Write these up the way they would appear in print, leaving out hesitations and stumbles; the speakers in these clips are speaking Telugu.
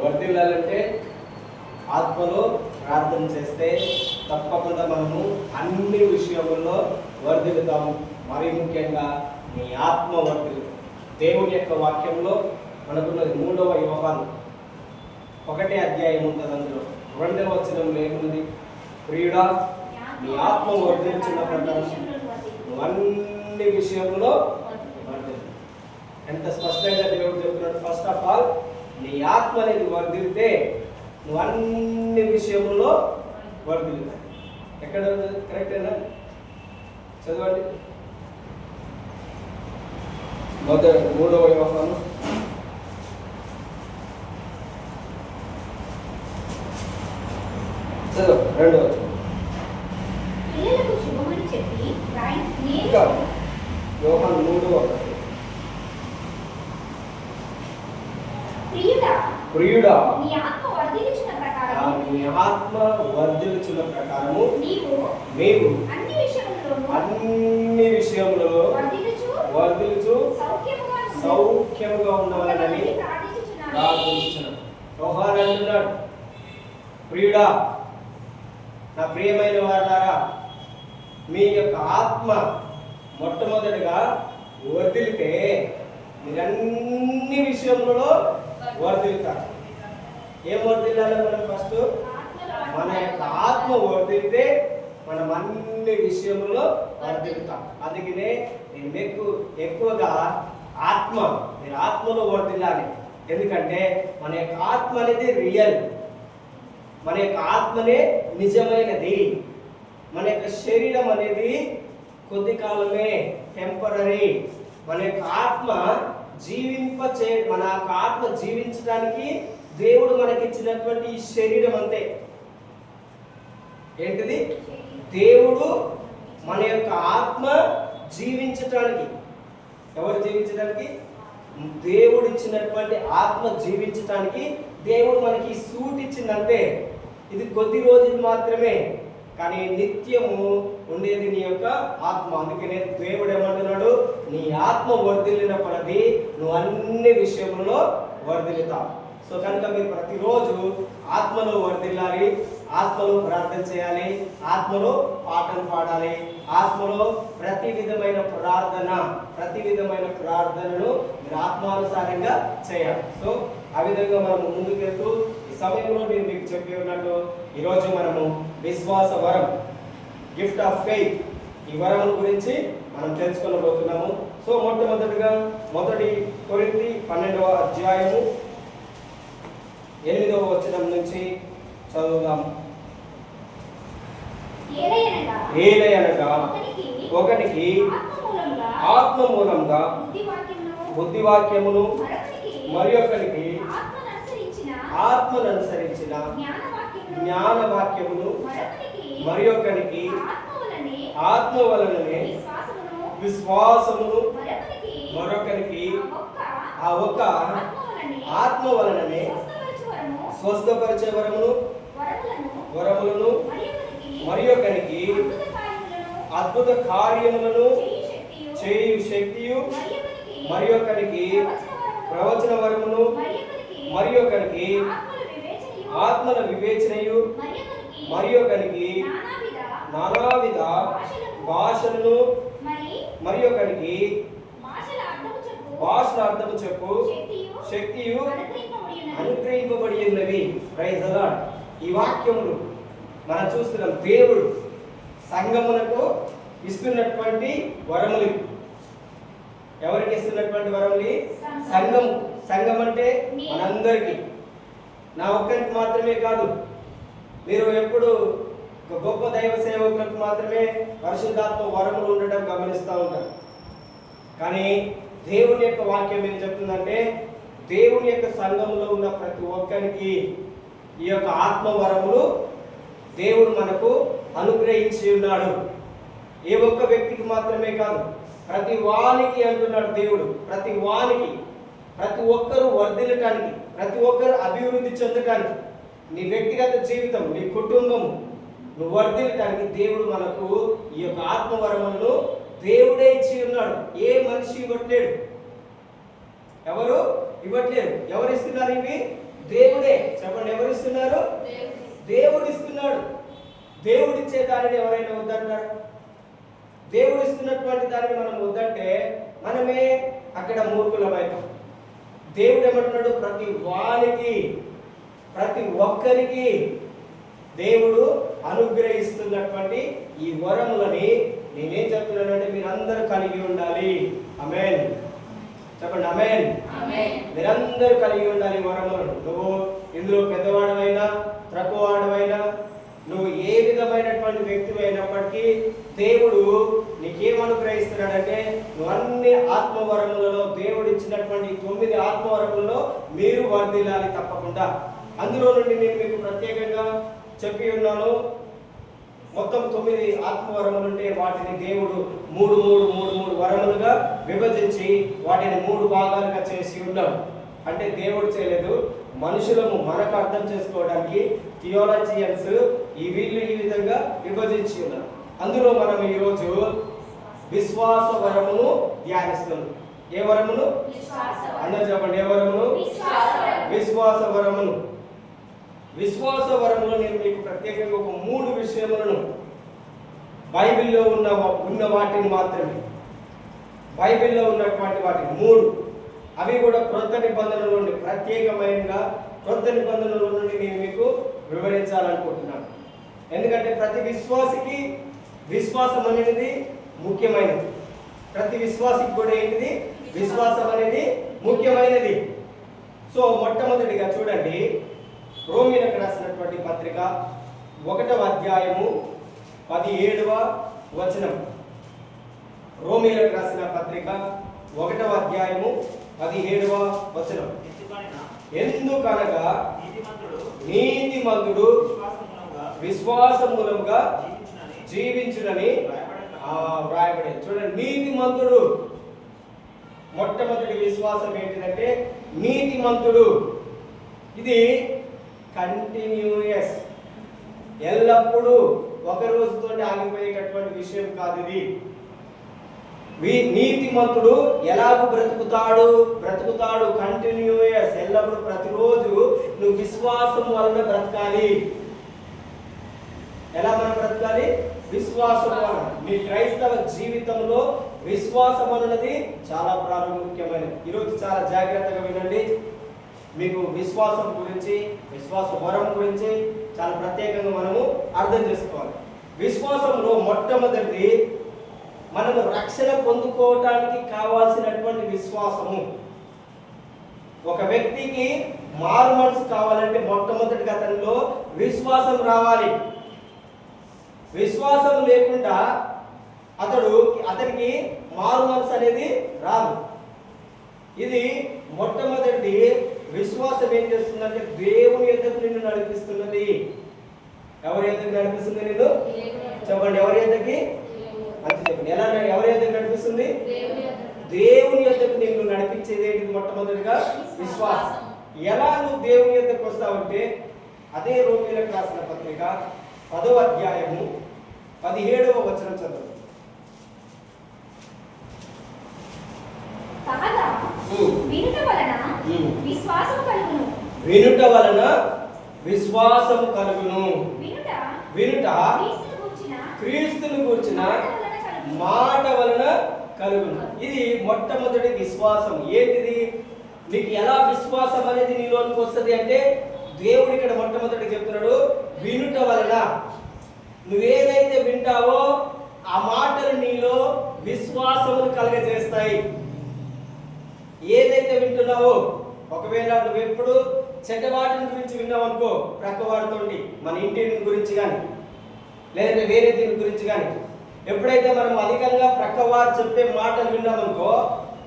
వర్ధిల్లాలంటే ఆత్మలో ప్రార్థన చేస్తే తప్పకుండా మనము అన్ని విషయముల్లో వర్ధిల్లుతాము. మరీ ముఖ్యంగా నీ ఆత్మ వర్ధిల్లు. దేవుని యొక్క వాక్యంలో మనకున్నది 3వ యోహాను 1వ అధ్యాయం ఉంటుంది. అందులో 2వ వచనంలో ఏమున్నది? ప్రియుడా, నీ ఆత్మ వర్ధిల్చున్న ప్రకారం నువ్వు అన్ని విషయంలో వర్ధిల్లు. ఎంత స్పష్టంగా దేవుడు చెప్తున్నాడు. ఫస్ట్ ఆఫ్ ఆల్ నీ ఆత్మ అనేది వర్ధిల్లితే నువ్వు అన్ని విషయంలో వర్ధిల్లుతావు. ఎక్కడ కరెక్టేనా? చదవండి. 3వ యోహాను చదువు 2వ వచనం. పిల్లలకు శుభమని చెప్పి ఇంకా యోహాను 3:1. ప్రియుడా, నీ ఆత్మ వర్ధిల్చున్న ప్రకారము నీ ఆత్మ వర్ధిల్చున్న ప్రకారము నీవు అన్ని విషయములలో వర్ధిల్చు సౌఖ్యముగా ఉండవాలని ప్రార్థించుచున్నాను. ప్రార్థించుచున్నాను. యోహాను అంటున్నాడు, ప్రియుడా, నా ప్రియమైన వారులారా, మీ యొక్క ఆత్మ మొట్టమొదటిగా వర్ధిల్లితే మీరన్ని విషయంలో వర్ధిల్లుతారు. ఏం వర్ధిల్లాలి? మనం ఫస్ట్ మన యొక్క ఆత్మ వర్ధిల్లితే మనం అన్ని విషయంలో వర్ధిల్లుతాం. అందుకనే నేను ఎక్కువగా మీరు ఆత్మలో వర్ధిల్లాలి. ఎందుకంటే మన యొక్క ఆత్మ అనేది రియల్, మన యొక్క ఆత్మనే నిజమైనది. మన యొక్క శరీరం అనేది కొద్ది కాలమే, టెంపరరీ. మన యొక్క ఆత్మ మన యొక్క ఆత్మ జీవించడానికి దేవుడు మనకిచ్చినటువంటి ఈ శరీరం అంతే. ఏంటిది? దేవుడు మన యొక్క ఆత్మ జీవించటానికి. ఎవరు జీవించడానికి? దేవుడు ఇచ్చినటువంటి ఆత్మ జీవించటానికి దేవుడు మనకి సూట్ ఇచ్చిందంటే ఇది కొద్ది రోజులు మాత్రమే, కానీ నిత్యము ఉండేది నీ యొక్క ఆత్మ. అందుకనే దేవుడు ఏమంటున్నాడు? నీ ఆత్మ వర్ధిల్లిన కొలది నువ్వు అన్ని విషయంలో వర్ధిల్లుతావు. సో కనుక మీరు ప్రతిరోజు ఆత్మలో వర్ధిల్లాలి, ఆత్మలో ప్రార్థన చేయాలి, ఆత్మలో పాటలు పాడాలి, ఆత్మలో ప్రతి విధమైన ప్రార్థనను మీరు ఆత్మానుసారంగా చేయాలి. సో ఆ విధంగా మనం ముందుకెళ్తూ ఈ సమయంలో నేను మీకు చెప్పి ఉన్నట్టు ఈరోజు మనము విశ్వాస వరం, గిఫ్ట్ ఆఫ్ ఫెయిత్, ఈ వరం గురించి మనం తెలుసుకోబోతున్నాము. సో మొట్టమొదటిగా 1 కొరింథీ 12వ అధ్యాయము 8వ వచనం నుంచి చదువుదాం. ఏలయనగా ఒకనికి ఆత్మ మూలంగా బుద్ధివాక్యమును, మరి ఒకరికి ఆత్మను అనుసరించిన జ్ఞానవాక్యమును, మరి ఒకరికి ఆత్మ వలననే విశ్వాసమును, మరొకరికి ఆ ఒక ఆత్మ వలననే స్వస్థపరిచే వరములను, మరి ఒకరికి అద్భుత కార్యములను చేయు శక్తియు, మరి ఒకరికి ప్రవచన వరమును, మరి ఒకరికి ఆత్మల వివేచనయు, మరి ఒకరికి నానావిధ భాషలను, మరి ఒకరికి భాషల అర్థము చెప్పు శక్తియు అనుగ్రహింపబడి ఉన్నవి. Praise the lord. ఈ వాక్యములు మనం చూస్తున్నాం. దేవుడు సంఘమునకు ఇస్తున్నటువంటి వరములు. ఎవరికి ఇస్తున్నటువంటి వరములు? సంఘం అంటే మనందరికీ, నా ఒక్కరికి మాత్రమే కాదు. మీరు ఎప్పుడు గొప్ప దైవ సేవకులకు మాత్రమే పరిశుద్ధాత్మ వరములు ఉండటం గమనిస్తూ ఉంటారు. కానీ దేవుని యొక్క వాక్యం ఏం చెప్తుందంటే దేవుని యొక్క సంఘంలో ఉన్న ప్రతి ఒక్కరికి ఈ యొక్క ఆత్మ వరములు దేవుడు మనకు అనుగ్రహించి ఉన్నాడు. ఏ ఒక్క వ్యక్తికి మాత్రమే కాదు, ప్రతి వానికి అంటున్నాడు దేవుడు. ప్రతి ఒక్కరూ వర్ధిల్లటానికి, ప్రతి ఒక్కరు అభివృద్ధి చెందటానికి, నీ వ్యక్తిగత జీవితం, నీ కుటుంబము నువ్వు వర్ధిల్లటానికి దేవుడు మనకు ఈ యొక్క ఆత్మవరములను దేవుడే ఇచ్చి ఉన్నాడు. ఏ మనిషి ఇవ్వట్లేడు. ఎవరు ఇవ్వట్లేరు. ఎవరు ఇస్తున్నారు? ఇవి దేవుడే. చెప్పండి, ఎవరు ఇస్తున్నారు? దేవుడు ఇస్తున్నాడు. దేవుడిచ్చే దానిని ఎవరైనా వద్దంటారు? దేవుడు ఇస్తున్నటువంటి దానిని మనం వద్దంటే మనమే అక్కడ మూర్ఖులమైతాం. దేవుడు ఏమంటున్నాడు? ప్రతి వానికి, ప్రతి ఒక్కరికి దేవుడు అనుగ్రహిస్తున్నటువంటి ఈ వరములని నేనేం చెప్తున్నానంటే మీరందరూ కలిగి ఉండాలి. ఆమేన్. చెప్పండి, ఆమేన్. మీరందరూ కలిగి ఉండాలి వరములను. నువ్వు ఇందులో పెద్దవాడవైనా తక్కువవాడవైనా నువ్వు ఏ విధమైనటువంటి వ్యక్తి అయినప్పటికీ దేవుడు నీకేం అనుగ్రహిస్తున్నాడంటే నువ్వు అన్ని ఆత్మవరములలో దేవుడు ఇచ్చినటువంటి 9 ఆత్మవరములలో మీరు వర్ధిల్లాలి తప్పకుండా. అందులో నుండి నేను మీకు ప్రత్యేకంగా చెప్పి ఉన్నాను. మొత్తం 9 ఆత్మవరములు ఉంటే వాటిని దేవుడు 3 వరములుగా విభజించి వాటిని 3 భాగాలుగా చేసి ఉన్నాడు. అంటే దేవుడు చేయలేదు, మనుషులము మనకు అర్థం చేసుకోవడానికి థియాలజియన్స్ వీళ్ళు ఈ విధంగా విభజించి ఉన్నారు. అందులో మనం ఈరోజు విశ్వాస వరమును ధ్యానిస్తున్నాం. ఏ వరమును? అందరూ చెప్పండి, ఏ వరమును? విశ్వాస వరమును. విశ్వాస వరములో నేను మీకు ప్రత్యేకంగా ఒక 3 విషయములను బైబిల్లో ఉన్న వాటిని మాత్రమే, బైబిల్లో ఉన్నటువంటి వాటిని 3 అవి కూడా క్రొత్త నిబంధనల నుండి ప్రత్యేకమైనగా క్రొత్త నిబంధనల నుండి నేను మీకు వివరించాలనుకుంటున్నాను. ఎందుకంటే ప్రతి విశ్వాసికి విశ్వాసం అనేది ముఖ్యమైనది. ప్రతి విశ్వాసికి కూడా ఏంటిది? విశ్వాసం అనేది ముఖ్యమైనది. సో మొట్టమొదటిగా చూడండి, రోమీయులకు రాసినటువంటి పత్రిక 1వ అధ్యాయము 17వ వచనం. రోమీయులకు రాసిన పత్రిక 1వ అధ్యాయము 17వ వచనం. ఎందుకనగా నీతిమంతుడు విశ్వాసమూలముగా జీవించునని వ్రాయబడి. చూడండి, నీతిమంతుడు. మొట్టమొదటి విశ్వాసం ఏంటిదంటే నీతిమంతుడు. ఇది కంటిన్యూయస్, ఎల్లప్పుడూ ఒక రోజుతో ఆగిపోయేటటువంటి విషయం కాదు. ఇది నీతిమంతుడు ఎలాగూ బ్రతుకుతాడు కంటిన్యూయస్, ఎల్లప్పుడూ ప్రతిరోజు నువ్వు విశ్వాసం వలన బ్రతకాలి. ఎలా మనం బ్రతకాలి? విశ్వాసం వలన. మీ క్రైస్తవ జీవితంలో విశ్వాసం అన్నది చాలా ప్రాముఖ్యమైనది. ఈరోజు చాలా జాగ్రత్తగా వినండి. మీకు విశ్వాసం గురించి, విశ్వాస వరం గురించి చాలా ప్రత్యేకంగా మనము అర్థం చేసుకోవాలి. విశ్వాసంలో మొట్టమొదటిది మనము రక్షణ పొందుకోవటానికి కావాల్సినటువంటి విశ్వాసము. ఒక వ్యక్తికి మారు మనసు కావాలంటే మొట్టమొదటిగా అతనిలో విశ్వాసం రావాలి. విశ్వాసం లేకుండా అతనికి మారు మనసు అనేది రాదు. ఇది మొట్టమొదటి విశ్వాసం ఏం చేస్తుందంటే దేవుని యొద్దకు నిన్ను నడిపిస్తున్నది. ఎవరి యొద్దకు నడిపిస్తుంది నిన్ను? చెప్పండి, ఎవరి యొద్దకి? అంటే చెప్పండి, ఎలా ఎవరి యొద్దకు నడిపిస్తుంది? దేవుని యొద్దకు నిన్ను నడిపించేది ఏంటి? మొట్టమొదటిగా విశ్వాసం. ఎలా నువ్వు దేవుని యొద్దకు వస్తావంటే అదే రోమీయులకు రాసిన పత్రిక 10వ అధ్యాయము 17వ వచనం చదువు. వినుట వలన విశ్వాసము కలుగును. వినుట క్రీస్తును గూర్చిన మాట వలన కలుగును. ఇది మొట్టమొదటి విశ్వాసం. ఏంటిది? నీకు ఎలా విశ్వాసం అనేది నీలోనికి వస్తుంది అంటే దేవుడు ఇక్కడ మొట్టమొదటి చెప్తున్నాడు, వినుట వలన. నువ్వేదైతే వింటావో ఆ మాటలు నీలో విశ్వాసమును కలగజేస్తాయి. ఏదైతే వింటున్నావో, ఒకవేళ నువ్వు ఎప్పుడు చెడ్డవాటిని గురించి విన్నావు అనుకో, ప్రక్కవాడితో మన ఇంటి గురించి కానీ లేదంటే వేరే దీని గురించి కానీ, ఎప్పుడైతే మనం అధికంగా ప్రక్కవారు చెప్పే మాటలు విన్నామనుకో,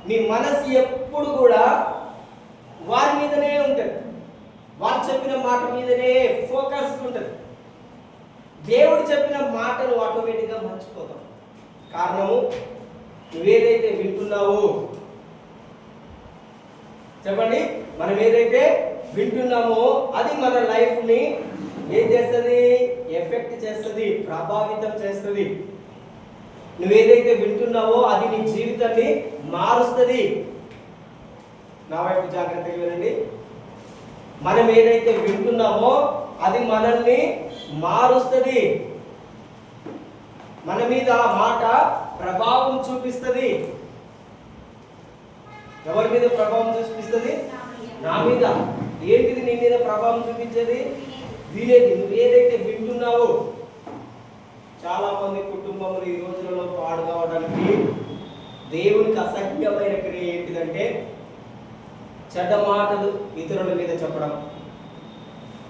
నీ మనసు ఎప్పుడు కూడా వారి మీదనే ఉంటుంది. వారు చెప్పిన మాట మీదనే ఫోకస్ ఉంటుంది. దేవుడు చెప్పిన మాటలు ఆటోమేటిక్గా మర్చిపోతాం. కారణము నువ్వేదైతే వింటున్నావో, చెప్పండి, మనం ఏదైతే వింటున్నామో అది మన లైఫ్ని ఏం చేస్తుంది? ఎఫెక్ట్ చేస్తుంది, ప్రభావితం చేస్తుంది. నువ్వేదైతే వింటున్నావో అది నీ జీవితాన్ని మారుస్తుంది. నా వైపు జాగ్రత్తగా వినండి. మనం ఏదైతే వింటున్నామో అది మనల్ని మారుస్తుంది. మన మీద ఆ మాట ప్రభావం చూపిస్తుంది. ఎవరి మీద ప్రభావం చూపిస్తుంది? నా మీద. ఏంటిది నీ మీద ప్రభావం చూపించేది? వినేది. నువ్వు ఏదైతే వింటున్నావో. చాలా మంది కుటుంబములు ఈ రోజులలో పాడు కావడానికి దేవునికి అసహ్యమైన క్రియ ఏంటిదంటే చెడ్డ మాటలు ఇతరుల మీద చెప్పడం,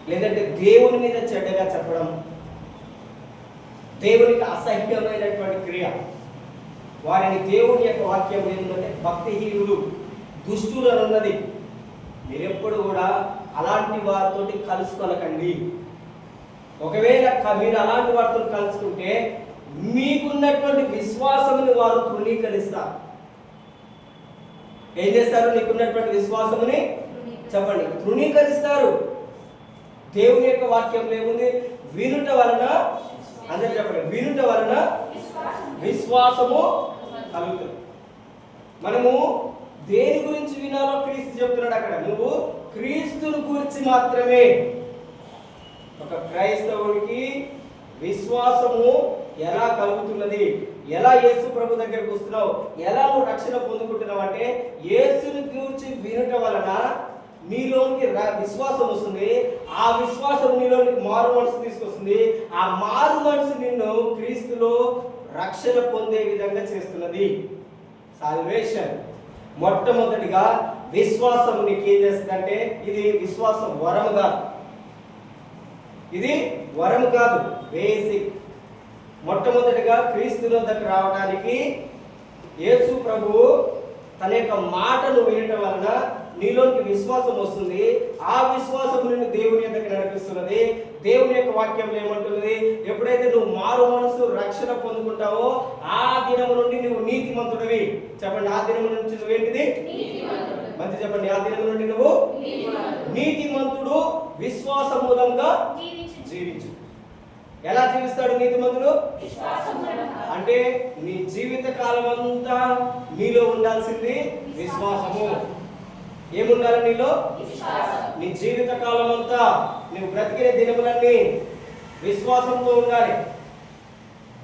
లేదంటే దేవుని మీద చెడ్డగా చెప్పడం. దేవునికి అసహ్యమైనటువంటి క్రియ. వారిని దేవుని యొక్క వాక్యం ఏంటంటే భక్తిహీనులు, దుష్టులు అని ఉన్నది. మీరెప్పుడు కూడా అలాంటి వారితోటి కలుసుకొనకండి. ఒకవేళ మీరు అలాంటి వారితో కలుసుకుంటే మీకున్నటువంటి విశ్వాసముని వారు తృణీకరిస్తారు. ఏం చేస్తారు? నీకున్నటువంటి విశ్వాసముని చెప్పండి, తృణీకరిస్తారు. దేవుని యొక్క వాక్యంలో ఏముంది? వినుట వలన, అందరూ చెప్పండి, వినుట వలన విశ్వాసము కలుగుతుంది. మనము దేని గురించి వినాలో క్రీస్తు చెప్తున్నాడు అక్కడ. నువ్వు క్రీస్తుని గురించి మాత్రమే. ఒక క్రైస్తవుడికి విశ్వాసము ఎలా కలుగుతున్నది, ఎలా యేసు ప్రభు దగ్గరకు వస్తున్నావు, ఎలా నువ్వు రక్షణ పొందుకుంటున్నావు అంటే యేసుని గురించి వినుట వలన నీలోనికి విశ్వాసం వస్తుంది. ఆ విశ్వాసం నీలోనికి మారు మనసు తీసుకొస్తుంది. ఆ మారు మనసు నిన్ను క్రీస్తులో రక్షణ పొందే విధంగా చేస్తున్నది. సాల్వేషన్. మొట్టమొదటిగా విశ్వాసం నీకు ఏం చేస్తుందంటే, ఇది విశ్వాసం వరము కాదు, ఇది వరము కాదు, బేసిక్. మొట్టమొదటిగా క్రీస్తులో దగ్గర రావడానికి యేసు ప్రభువు తన యొక్క మాటను వినటం వలన నీలోనికి విశ్వాసం వస్తుంది. ఆ విశ్వాసం నిన్ను దేవుని దగ్గర నడిపిస్తున్నది. దేవుని యొక్క వాక్యంలో ఏమంటున్నది? ఎప్పుడైతే నువ్వు మారు మనసు రక్షణ పొందుకుంటావో ఆ దినము నుండి నువ్వు నీతిమంతుడివి. చెప్పండి, ఆ దినము నుంచి నువ్వేంటిది? మంచి చెప్పండి. ఆ దినము నుండి నువ్వు నీతిమంతుడు. విశ్వాస మూలంగా జీవించు. ఎలా జీవిస్తాడు నీతిమంతుడు? అంటే నీ జీవిత కాలం అంతా నీలో ఉండాల్సింది విశ్వాసము. ఏముండాలి నీలో? నీ జీవిత కాలం అంతా నువ్వు బ్రతికిన దినములన్నీ విశ్వాసంతో ఉండాలి.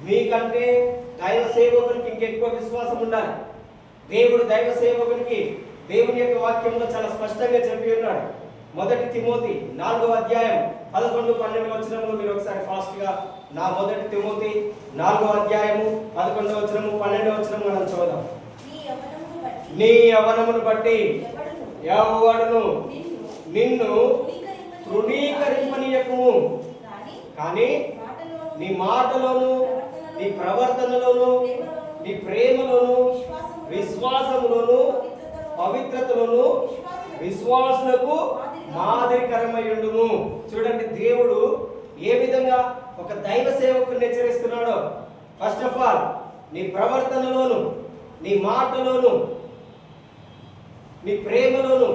మీకంటే దైవ సేవకునికి ఇంకెక్కువ విశ్వాసం ఉండాలి. దేవుడు దైవ సేవకునికి దేవుని యొక్క వాక్యంలో చాలా స్పష్టంగా చెప్పి ఉన్నాడు. 1 తిమోతి 4వ అధ్యాయం 11, 12 వచనములు మీరు ఒకసారి ఫాస్ట్ గా నా 1 తిమోతి 4వ అధ్యాయము 11వ వచనము 12వ వచనము మనం చదువుదాం. నీ యవ్వనమును బట్టి ఎవడును నిన్ను తృణీకరింపనీయకుము, కానీ నీ మాటలోను, నీ ప్రవర్తనలోను, నీ ప్రేమలోను, విశ్వాసములోను, పవిత్రతలోను విశ్వాసులకు మాదిరికరమయ్యుండుము. చూడండి, దేవుడు ఏ విధంగా ఒక దైవ సేవకుని హెచ్చరిస్తున్నాడో. ఫస్ట్ ఆఫ్ ఆల్ నీ ప్రవర్తనలోను, నీ మాటలోను, నీ ప్రేమలోను,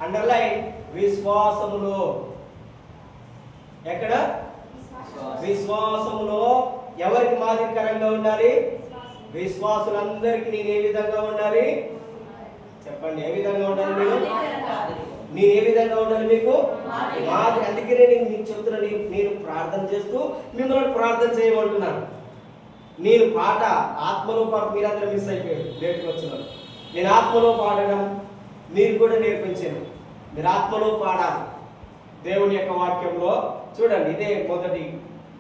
అండర్లైన్ విశ్వాసములో. ఎక్కడ? విశ్వాసములో ఎవరికి మాదిరికరంగా ఉండాలి? విశ్వాసులందరికీ నేను ఏ విధంగా ఉండాలి? చెప్పండి, ఏ విధంగా ఉండాలి? నేను ఏ విధంగా ఉండాలి మీకు? మాదిరి. అందుకనే నేను మీకు చెప్తున్నా, నేను ప్రార్థన చేస్తూ మిమ్మల్ని ప్రార్థన చేయమంటున్నాను. నేను పాట ఆత్మలో పాట, మీరందరూ మిస్ అయిపోయారు లేట్కి వచ్చినారు. నేను ఆత్మలో పాడడం మీరు కూడా నేర్పించాను. మీరు ఆత్మలో పాడాలి. దేవుని యొక్క వాక్యంలో చూడండి, ఇదే 1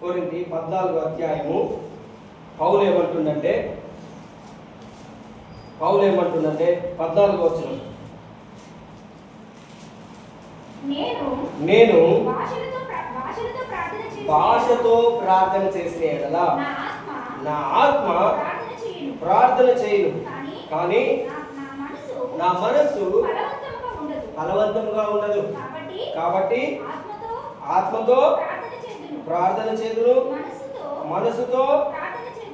కొరింథీ 14వ అధ్యాయము పౌలు ఏమంటుందంటే 14వ వచనం, నేను భాషతో ప్రార్థన చేసిన ఎడల నా ఆత్మ ప్రార్థన చేయను, కానీ నా మనసు బలవంతంగా ఉండదు. కాబట్టి ఆత్మతో ప్రార్థన చేదును, మనసుతో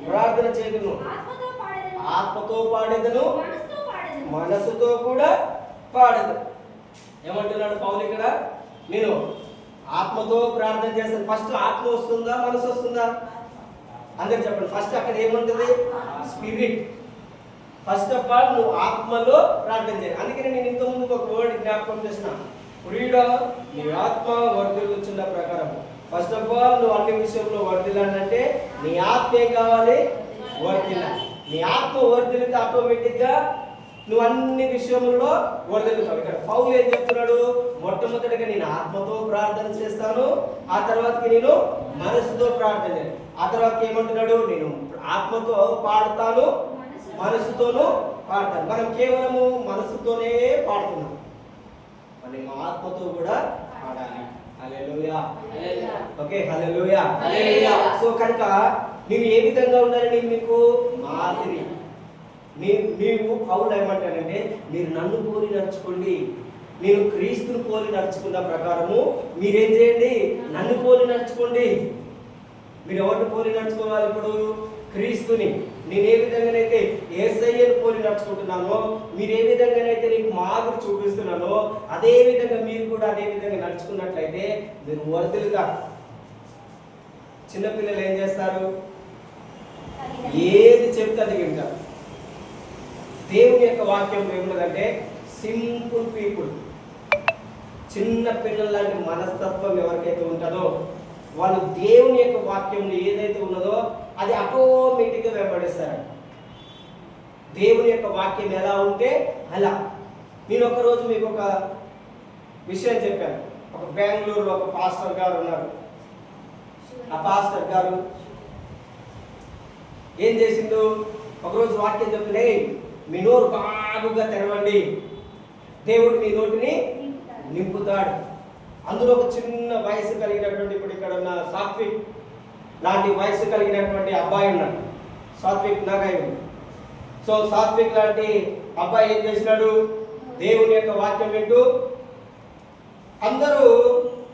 ప్రార్థన చేదును. ఆత్మతో పాడేదను, మనసుతో కూడా పాడదు. ఏమంటున్నాడు పౌలు ఇక్కడ? నేను ఆత్మతో ప్రార్థన చేస్తాను. ఫస్ట్ ఆత్మ వస్తుందా, మనసు వస్తుందా? అందరు చెప్పండి. ఫస్ట్ అక్కడ ఏముంటుంది? స్పిరిట్. ఫస్ట్ ఆఫ్ ఆల్ నువ్వు ఆత్మలో ప్రార్థన చేయాలి. అందుకని నేను ఇంతకుముందు ఒక వర్డ్ జ్ఞాపకం చేసిన, క్రీడ నీ ఆత్మ వర్ధిల్లుచున్న ప్రకారం. ఫస్ట్ ఆఫ్ ఆల్ నువ్వు అన్ని విషయంలో వర్ధిల్లాలంటే నీ ఆత్మ ఏం కావాలి? వర్ధిల్లాలి. నీ ఆత్మ వర్ధిల్లితే ఆటోమేటిక్గా నువ్వు అన్ని విషయంలో వర్ధిల్లుతావు. ఇక్కడ పౌలు ఏం చెప్తున్నాడు? మొట్టమొదటిగా నేను ఆత్మతో ప్రార్థన చేస్తాను, ఆ తర్వాతకి నేను మనసుతో ప్రార్థన చేస్తాను. ఆ తర్వాత ఏమంటున్నాడు? నేను ఆత్మతో పాడతాను, మనసుతోనూ పాడతాను. మనం కేవలము మనసుతోనే పాడుతున్నాం, మనం ఆత్మతో కూడా పాడాలి. హల్లెలూయా. ఓకే, హల్లెలూయా. సో కనుక నీవు ఏ విధంగా ఉండాలి? నేను మీకు మాదిరి. నీవు పౌలు ఏమంటానంటే మీరు నన్ను పోలి నడుచుకోండి, నేను క్రీస్తుని పోలి నడుచుకున్న ప్రకారము మీరేం చేయండి? నన్ను పోలి నడుచుకోండి. మీరు ఎవరిని పోలి నడుచుకోవాలి? ఇప్పుడు క్రీస్తుని. నేను ఏ విధంగానైతే యేసయ్యను పోలి నడుచుకుంటున్నానో, మీరు ఏ విధంగానైతే నీకు మాదిరి చూపిస్తున్నానో, అదే విధంగా మీరు కూడా అదే విధంగా నడుచుకున్నట్లయితే మీరు వర్ధిల్లుతారు. చిన్నపిల్లలు ఏం చేస్తారు? ఏది చెప్తే అది వింటారు. దేవుని యొక్క వాక్యం ఏమున్నదంటే సింపుల్ పీపుల్, చిన్న పిల్లల లాంటి మనస్తత్వం ఎవరికైతే ఉంటుందో వాళ్ళు దేవుని యొక్క వాక్యంలో ఏదైతే ఉన్నదో అది ఆటోమేటిక్గా వెంబడిస్తారు. దేవుని యొక్క వాక్యం ఎలా ఉంటే అలా. నేను ఒకరోజు మీకు ఒక విషయం చెప్పాను. ఒక బెంగళూరులో ఒక పాస్టర్ గారు ఉన్నారు. ఆ పాస్టర్ గారు ఏం చేసిండు? ఒకరోజు వాక్యం చెప్తే మీ నోరు బాగుగా తెరవండి, దేవుడు మీ నోటిని నింపుతాడు. అందులో ఒక చిన్న వయసు కలిగినటువంటి, ఇప్పుడు ఇక్కడ ఉన్న సాత్విక్ లాంటి వయసు కలిగినటువంటి అబ్బాయి ఉన్నాడు. సాత్విక్ నాగాయ్. సో సాత్విక్ లాంటి అబ్బాయి ఏం చేసినాడు? దేవుని యొక్క వాక్యం వింటూ అందరూ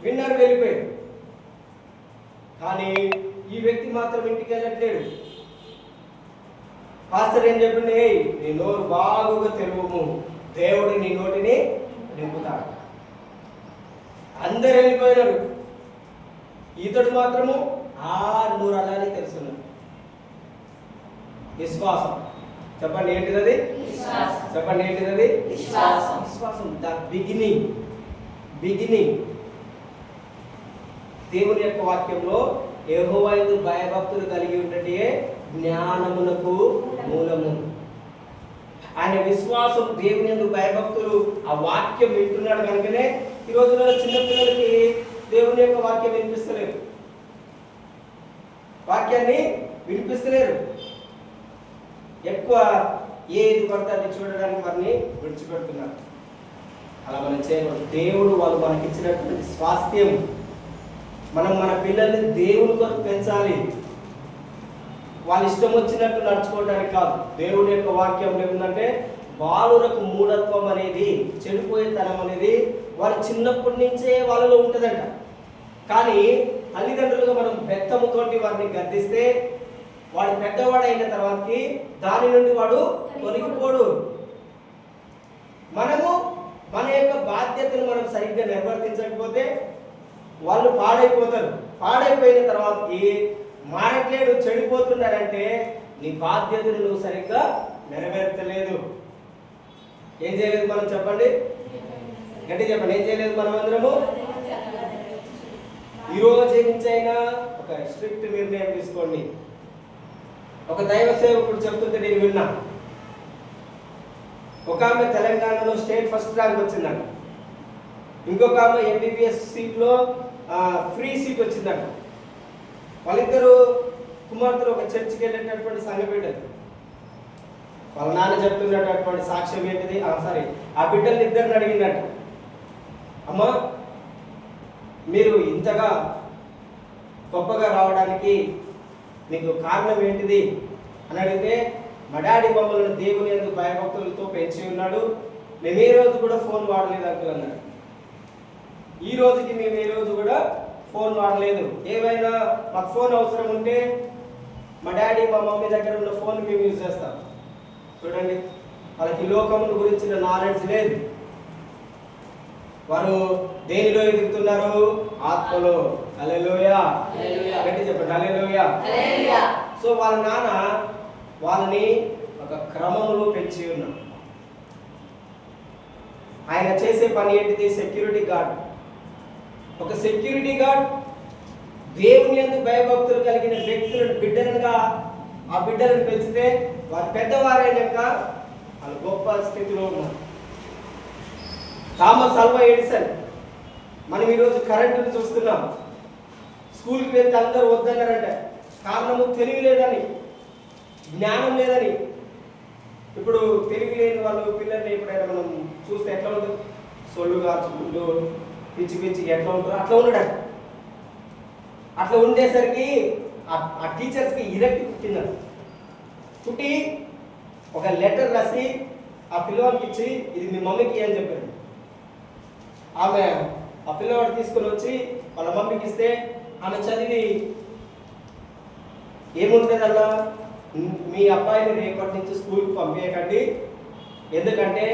విన్నారు, వెళ్ళిపోయారు. కానీ ఈ వ్యక్తి మాత్రం ఇంటికి వెళ్ళట్లేడు. పాస్టర్ ఏం చెప్పింది? నీ నోరు బాగుగా తెరువుము, దేవుడు నీ నోటిని నింపుతాడు. అందరు వెళ్ళిపోయినారు, ఇతడు మాత్రము నోరు అలానే తెలుసున్నాడు. విశ్వాసం. చెప్పండి ఏంటిది? చెప్పండి ఏంటిది? విశ్వాసం. The beginning. దేవుని యొక్క వాక్యంలో యెహోవా యందు భయభక్తులు కలిగి ఉన్నట్టే జ్ఞానమునకు మూలము. ఆయన విశ్వాసం, దేవుని యందు భయభక్తులు, ఆ వాక్యం వింటున్నాడు కనుకనే ఈ రోజున చిన్నపిల్లలకి దేవుని యొక్క వాక్యం వినిపిస్తలేరు, వాక్యాన్ని వినిపిస్తలేరు. ఎక్కువ ఏది పడితే అది చూడడానికి వారిని విడిచిపెడుతున్నారు. అలా మనం చేయకూడదు. దేవుడు వాళ్ళు మనకి ఇచ్చినటువంటి స్వాస్థ్యం. మనం మన పిల్లల్ని దేవుని కొరకు పెంచాలి, వాళ్ళ ఇష్టం వచ్చినట్టు నడుచుకోవడానికి కాదు. దేవుడి యొక్క వాక్యం ఏముందంటే బాలురకు మూఢత్వం అనేది, చెడిపోయేతనం అనేది వారు చిన్నప్పటి నుంచే వాళ్ళలో ఉంటుందంట. కానీ తల్లిదండ్రులుగా మనం బెత్తముతోటి వారిని గద్దిస్తే వాడు పెద్దవాడైన తర్వాతకి దాని నుండి వాడు తొలగిపోడు. మనము మన యొక్క బాధ్యతను మనం సరిగ్గా నిర్వర్తించకపోతే వాళ్ళు పాడైపోతారు. పాడైపోయిన తర్వాతకి మారట్లేడు, చెడిపోతున్నాడంటే నీ బాధ్యతను నువ్వు సరిగ్గా నెరవేర్చలేదు. ఏం చేయలేదు మనం? చెప్పండి, గట్టి చెప్పండి. ఏం చేయలేదు మనం అందరము? ఈ రోజు నుంచైనా ఒక స్ట్రిక్ట్ నిర్ణయం తీసుకోండి. ఒక దైవ సేవకుడు చెప్తుంటే నేను విన్నా. ఒక ఆమె తెలంగాణలో స్టేట్ ఫస్ట్ ర్యాంక్ వచ్చిందంట, ఇంకొక ఆమె ఎంబీబీఎస్ సీట్లో ఫ్రీ సీట్ వచ్చిందంట. వాళ్ళిద్దరు కుమార్తెలు ఒక చర్చికి వెళ్ళేటటువంటి సంఘ బిడ్డలు. వాళ్ళ నాన్న చెప్తున్నటువంటి సాక్ష్యం ఏంటిది? ఆ బిడ్డల్ని ఇద్దరిని అడిగిందట, అమ్మా మీరు ఇంతగా గొప్పగా రావడానికి మీకు కారణం ఏంటిది అని అడిగితే, మా డాడీ మమ్మల్ని దేవుని యందు భయభక్తులతో పెంచి ఉన్నాడు, మేము ఏ రోజు కూడా ఫోన్ వాడలేదు అంకుల్ అన్నాడు. ఈ రోజుకి మేము ఏ రోజు కూడా ఫోన్ వాడలేదు. ఏమైనా మాకు ఫోన్ అవసరం ఉంటే మా డాడీ మా మమ్మీ దగ్గర ఉన్న ఫోన్ మేము యూజ్ చేస్తాం. చూడండి, వాళ్ళకి లోకముల గురించిన నాలెడ్జ్ లేదు. వారు దేనిలో ఎదుగుతున్నారు? ఆత్మలో. హల్లెలూయా. గట్టి చెప్పండి, హల్లెలూయా. సో వాళ్ళ నాన్న వాళ్ళని ఒక క్రమంలో పెంచి ఉన్నాడు. ఆయన చేసే పని ఏంటిది? Security guard. ఒక సెక్యూరిటీ గార్డ్ దేవుని యందు భయభక్తులు కలిగిన వ్యక్తులను బిడ్డలుగా ఆ బిడ్డలను పెంచితే వారు పెద్దవారైనాక వాళ్ళు గొప్ప స్థితిలో ఉన్నారు. థామస్ ఆల్వా ఎడిసన్, మనం ఈరోజు కరెంటును చూస్తున్నాం. స్కూల్కి వెళ్తే అందరూ వద్దన్నారంట. కారణము తెలివి లేదని, జ్ఞానం లేదని. ఇప్పుడు తెలివి లేని వాళ్ళు పిల్లల్ని ఎప్పుడైనా మనం చూస్తే ఎట్లా ఉంటుంది? సొల్లు కాచుకుంటూ పిచ్చి పిచ్చికి ఎట్లా ఉంటారో అట్లా ఉండడు. అట్లా ఉండేసరికి ఆ టీచర్స్కి ఇరక్తి పుట్టింది. పుట్టి ఒక లెటర్ రాసి ఆ పిల్లవాడికి ఇచ్చి ఇది మీ మమ్మీకి అని చెప్పారు. ఆమె ఆ పిల్లవాడు తీసుకొని వచ్చి వాళ్ళ మమ్మీకి ఇస్తే ఆమె చదివి ఏముంటుంది అలా, మీ అబ్బాయిని రేపటి నుంచి స్కూల్కి పంపించకండి, ఎందుకంటే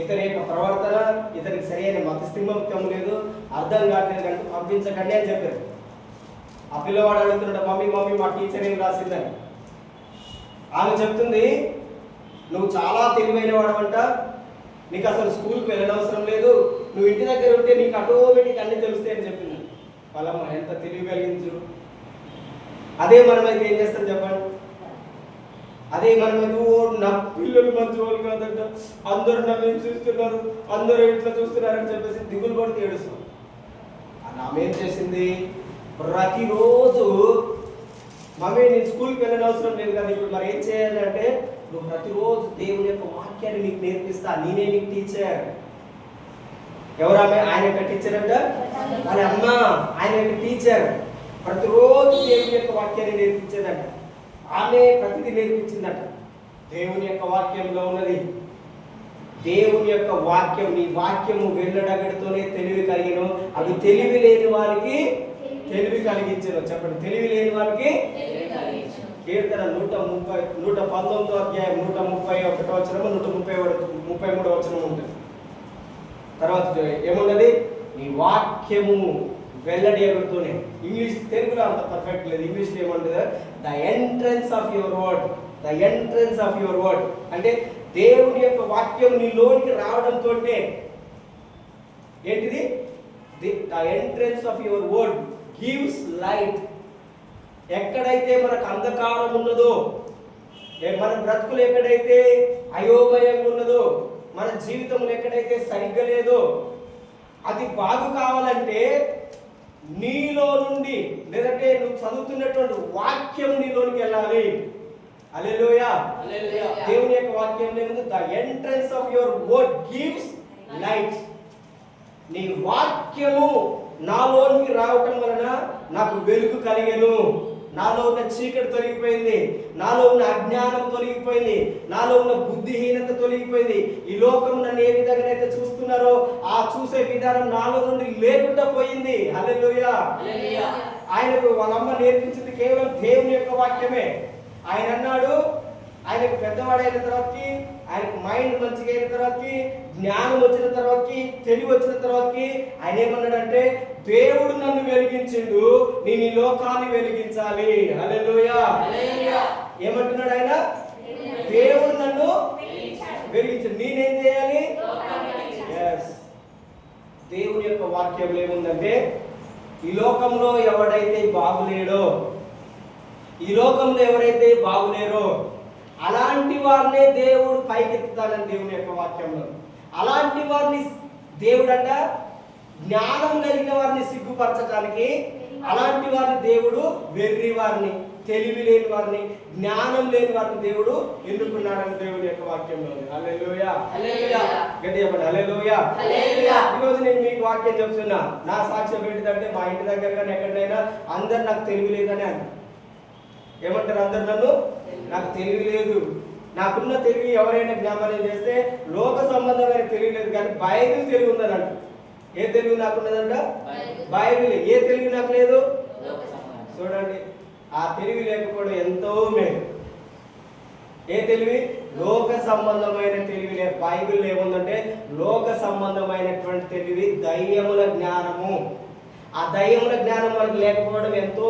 ఇతని యొక్క ప్రవర్తన, ఇతనికి సరైన మతస్థిమత్వం లేదు, అర్థం కావట్లేదు కంటే పంపించకండి అని చెప్పారు. ఆ పిల్లవాడు అడుగుతున్నాడు, మమ్మీ మమ్మీ మా టీచర్ ఏం రాసిందని. ఆమె చెప్తుంది, నువ్వు చాలా తెలివైన వాడవంట, నీకు అసలు స్కూల్కి వెళ్ళనవసరం లేదు, నువ్వు ఇంటి దగ్గర ఉంటే నీకు ఆటోమేటిక్ అన్నీ తెలుస్తాయని చెప్పింది. వాళ్ళమ్మ ఎంత తెలివి కలిగించు. అదే మనమైతే ఏం చేస్తాం చెప్పండి? అదే మనమైతే నా పిల్లలు మంచి వాళ్ళు కాదంట, అందరూ నన్ను చూస్తున్నారు, అందరూ ఇట్లా చూస్తున్నారని చెప్పేసి దిగులు పడితే ఏడుస్తాం. అని ఆమె ఏం చేసింది? ప్రతిరోజు మమ్మీ నేను స్కూల్కి వెళ్ళని అవసరం లేదు కదా, ఇప్పుడు మరి ఏం చేయాలంటే నువ్వు ప్రతిరోజు దేవుని యొక్క వాక్యాన్ని నీకు నేర్పిస్తా, నేనే నీకు టీచర్. ఎవరు ఆమె? ఆయన యొక్క టీచర్ అంట, వాళ్ళ అమ్మ ఆయన యొక్క టీచర్. ప్రతిరోజు దేవుని యొక్క వాక్యాన్ని నేర్పించేదంట. ఆమె ప్రతిదీ నేర్పించిందట. దేవుని యొక్క వాక్యంలో ఉన్నది. దేవుని యొక్క వాక్యం, నీ వాక్యము వెళ్ళడగడితోనే తెలివి కలిగిన, అది తెలివి లేని వారికి తెలివి కలిగించను. చెప్పండి, తెలివి లేని వారికి. కీర్తన 119 అధ్యాయం 131 వచనము 133 వచనం ఉంటుంది. తర్వాత ఏమున్నది? నీ వాక్యము వెల్లడి ఎగుడుతూనే. ఇంగ్లీష్, తెలుగులో అంత పర్ఫెక్ట్ లేదు, ఇంగ్లీష్లో ఏమంటుంది? The entrance of your word, the entrance of your word అంటే దేవుని యొక్క వాక్యం నీలోనికి రావడంతో ఏంటిది? The entrance of your word gives light. ఎక్కడైతే మనకు అంధకారం ఉన్నదో, మన బ్రతుకులు ఎక్కడైతే అయోమయంగా ఉన్నదో, మన జీవితంలో ఎక్కడైతే సరిగ్గా లేదో, అది బాగు కావాలంటే నీలో నుండి, లేదంటే నువ్వు చదువుతున్నటువంటి వాక్యం నీలోనికి వెళ్ళాలి. హల్లెలూయా. దేవుని యొక్క వాక్యం లేదు. The entrance of your word gives light. నీ వాక్యము నాలోనికి రావటం వలన నాకు వెలుగు కలిగెను. నాలో ఉన్న చీకటి తొలగిపోయింది, నాలో ఉన్న అజ్ఞానం తొలగిపోయింది, నాలో ఉన్న బుద్ధిహీనత తొలగిపోయింది. ఈ లోకం నన్ను ఏ విధంగా అయితే చూస్తున్నారో ఆ చూసే విధానం నాలో నుండి లేకుండా పోయింది. హల్లెలూయా. ఆయనకు వాళ్ళమ్మ నేర్పించింది కేవలం దేవుని యొక్క వాక్యమే. ఆయన అన్నాడు, ఆయనకు పెద్దవాడైన తర్వాతకి, ఆయనకు మైండ్ మంచిగా అయిన తర్వాతకి, జ్ఞానం వచ్చిన తర్వాతకి, తెలివి వచ్చిన తర్వాతకి ఆయన ఏమన్నాడంటే, దేవుడు నన్ను వెలిగించిండు, నేను ఈ లోకాన్ని వెలిగించాలి. హల్లెలూయా. ఏమంటున్నాడు ఆయన? దేవుడు నన్ను వెలిగించిండు, నేనేం చేయాలి? దేవుని యొక్క వాక్యంలో ఏముందంటే, ఈ లోకంలో ఎవడైతే బాగులేడో, ఈ లోకంలో ఎవరైతే బాగులేరో అలాంటి వారినే దేవుడు పైకెత్తుతాడని దేవుని యొక్క వాక్యంలో. అలాంటి వారిని దేవుడంట జ్ఞానం కలిగిన వారిని సిగ్గుపరచడానికి, అలాంటి వారిని దేవుడు వెర్రి వారిని, తెలివి లేని వారిని, జ్ఞానం లేని వారిని దేవుడు ఎన్నుకున్నాడని దేవుని యొక్క వాక్యంలో. హల్లెలూయా. గట్టిగా చెప్పండి, హల్లెలూయా. ఈరోజు నేను మీకు వాక్యం చెప్తున్నా. నా సాక్ష్యం ఏంటిదంటే, మా ఇంటి దగ్గర కానీ ఎక్కడైనా అందరు నాకు తెలివి లేదని అంటారు. ఏమంటారు అందరు? నన్ను, నాకు తెలివి లేదు. నాకున్న తెలివి ఎవరైనా జ్ఞాపకం చేస్తే లోక సంబంధమైన తెలివి లేదు, కానీ బైబిల్ తెలివి ఉందనంట. ఏ తెలివి నాకున్నదంట? బైబిల్. ఏ తెలివి నాకు లేదు? చూడండి, ఆ తెలివి లేకపోవడం ఎంతో మేలు. ఏ తెలివి? లోక సంబంధమైన తెలివి లేదు. బైబిల్ ఏముందంటే లోక సంబంధమైనటువంటి తెలివి, దయ్యముల జ్ఞానము. ఆ దయ్యముల జ్ఞానం మనకు లేకపోవడం ఎంతో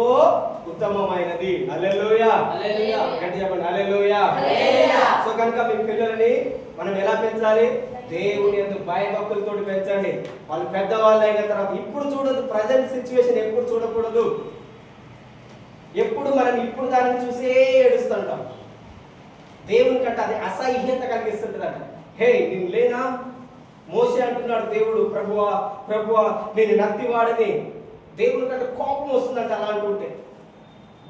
ఉత్తమమైనది. హల్లెలూయా. గట్టిగా చెప్పండి, హల్లెలూయా. సో కనుక మీ పిల్లలని మనం ఎలా పెంచాలి? దేవుని యందు భయభక్తులతో పెంచండి. వాళ్ళు పెద్దవాళ్ళు అయిన తర్వాత ఇప్పుడు చూడదు, ప్రజెంట్ సిచ్యువేషన్ ఎప్పుడు చూడకూడదు. ఎప్పుడు మనం ఇప్పుడు దాన్ని చూసే ఏడుస్తుంటాం. దేవుని కంటే అది అసహ్యత కలిగిస్తుంటుందట. హే నేను లేనా? మోషే అంటున్నాడు, దేవుడు ప్రభువా ప్రభువా నేను నత్తివాడని. దేవుని కంటే కోపం వస్తుందంట అలా అంటుంటే.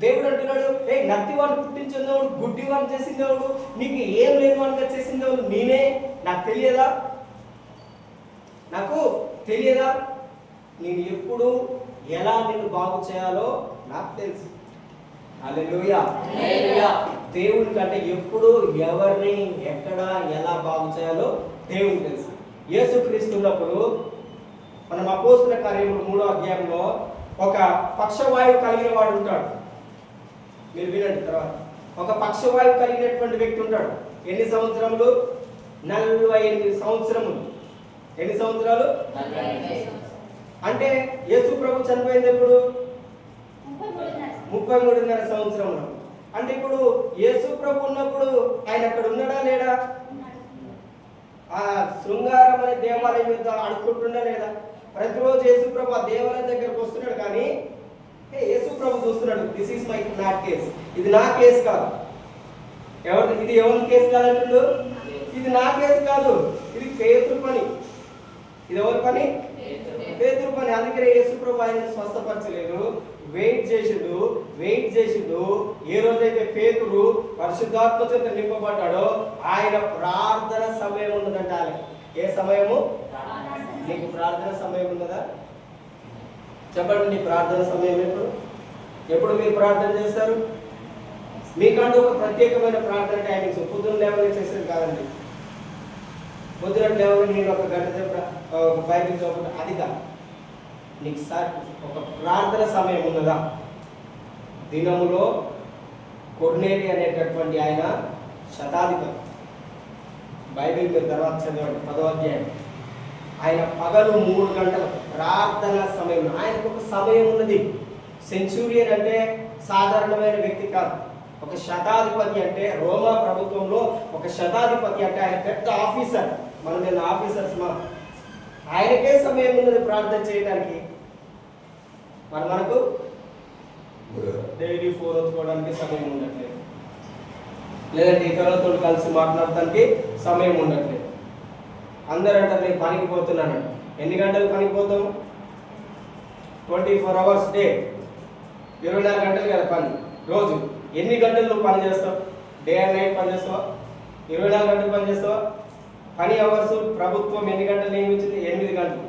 దేవుడు అంటున్నాడు, ఏ నత్తివాడిని పుట్టించినవాడు, గుడ్డివాడిని చేసిందేవాడు, నీకు ఏం లేని వాడిగా చేసిందేవాడు నేనే. నాకు తెలియదా? నాకు తెలియదా? నేను ఎప్పుడు ఎలా నిన్ను బాగు చేయాలో నాకు తెలుసు. హల్లెలూయా. దేవుని కంటే ఎప్పుడు ఎవరిని ఎక్కడ ఎలా బాగు చేయాలో దేవునికి తెలుసు. యేసుక్రీస్తు ఉన్నప్పుడు మనం అపోస్తలుల కార్యములు 3వ అధ్యాయంలో ఒక పక్షవాయువు కలిగిన వాడు ఉంటాడు. మీరు వినండి తర్వాత. ఒక పక్షవాయువు కలిగినటువంటి వ్యక్తి ఉంటాడు. ఎన్ని సంవత్సరములు? 48 సంవత్సరములు. ఎన్ని సంవత్సరాలు? 48. అంటే యేసు ప్రభు చనిపోయింది ఎప్పుడు? 33.5 సంవత్సరంలో. అంటే ఇప్పుడు యేసు ప్రభు ఉన్నప్పుడు ఆయన అక్కడ ఉన్నాడా లేడా? ఆ శృంగారం అనే దేవాలయం మీద అడుక్కుంటుండా లేదా? ప్రతిరోజు యేసు ప్రభు ఆ దేవాలయం దగ్గరకు వస్తున్నాడు, కానీ యేసు ప్రభు చూస్తున్నాడు, this is my not case, ఇది నా కేసు కాదు. ఇది ఎవరి కేసు కాదంటుండు? ఇది నా కేసు కాదు, ఇది పేతురు పని. ఇది ఎవరి పని? పేతురు పని. అందుకనే యేసు ప్రభు ఆయన స్వస్థపరచలేదు, వెయిట్ చేసిండు. ఏ రోజైతే పేతురు పరిశుద్ధాత్మ చేత నింపబడ్డాడో ఆయన ప్రార్థన సమయం ఉన్నదంట. ఏ సమయము? నీకు ప్రార్థన సమయం ఉన్నదా? చెప్పండి, నీ ప్రార్థన సమయం ఎప్పుడు మీరు ప్రార్థన చేస్తారు? మీకంటూ ఒక ప్రత్యేకమైన ప్రార్థన టైమింగ్స్. పొద్దున్న లేవని చేసేది కాదండి. పొద్దున లేవని నేను ఒక గంట సేపు బైబిల్ చదువుకుంటా, అది కాదు. నీకు ఒక ప్రార్థన సమయం ఉన్నదా? దినములో కొర్నేలి అనేటటువంటి ఆయన శతాధిపతి. బైబిల్ మీరు తర్వాత చదవండి, 10వ అధ్యాయం. ఆయన పగలు 3 గంటల ప్రార్థన సమయం. ఆయనకు ఒక సమయం ఉన్నది. సెంచురియన్ అంటే సాధారణమైన వ్యక్తి కాదు. ఒక శతాధిపతి అంటే రోమా ప్రభుత్వంలో ఒక శతాధిపతి అంటే ఆయన పెద్ద ఆఫీసర్. మనం నేను ఆఫీసర్స్ ఆయనకే సమయం ఉన్నది ప్రార్థన చేయడానికి. మనకు డైలీ ఫోన్ వచ్చుకోవడానికి సమయం ఉండట్లేదు, లేదంటే ఇతరులతో కలిసి మాట్లాడటానికి సమయం ఉండట్లేదు. అందరూ అంటారు నేను పనికి పోతున్నాను. ఎన్ని గంటలు పనికి పోతాము? 24 hours డే, 24 గంటలు కదా పని. రోజు ఎన్ని గంటలు నువ్వు పని చేస్తావు? డే అండ్ నైట్ పని చేస్తావా? 24 గంటలు పని చేస్తావా? పని అవర్స్ ప్రభుత్వం ఎన్ని గంటలు నియమించింది? 8 గంటలు.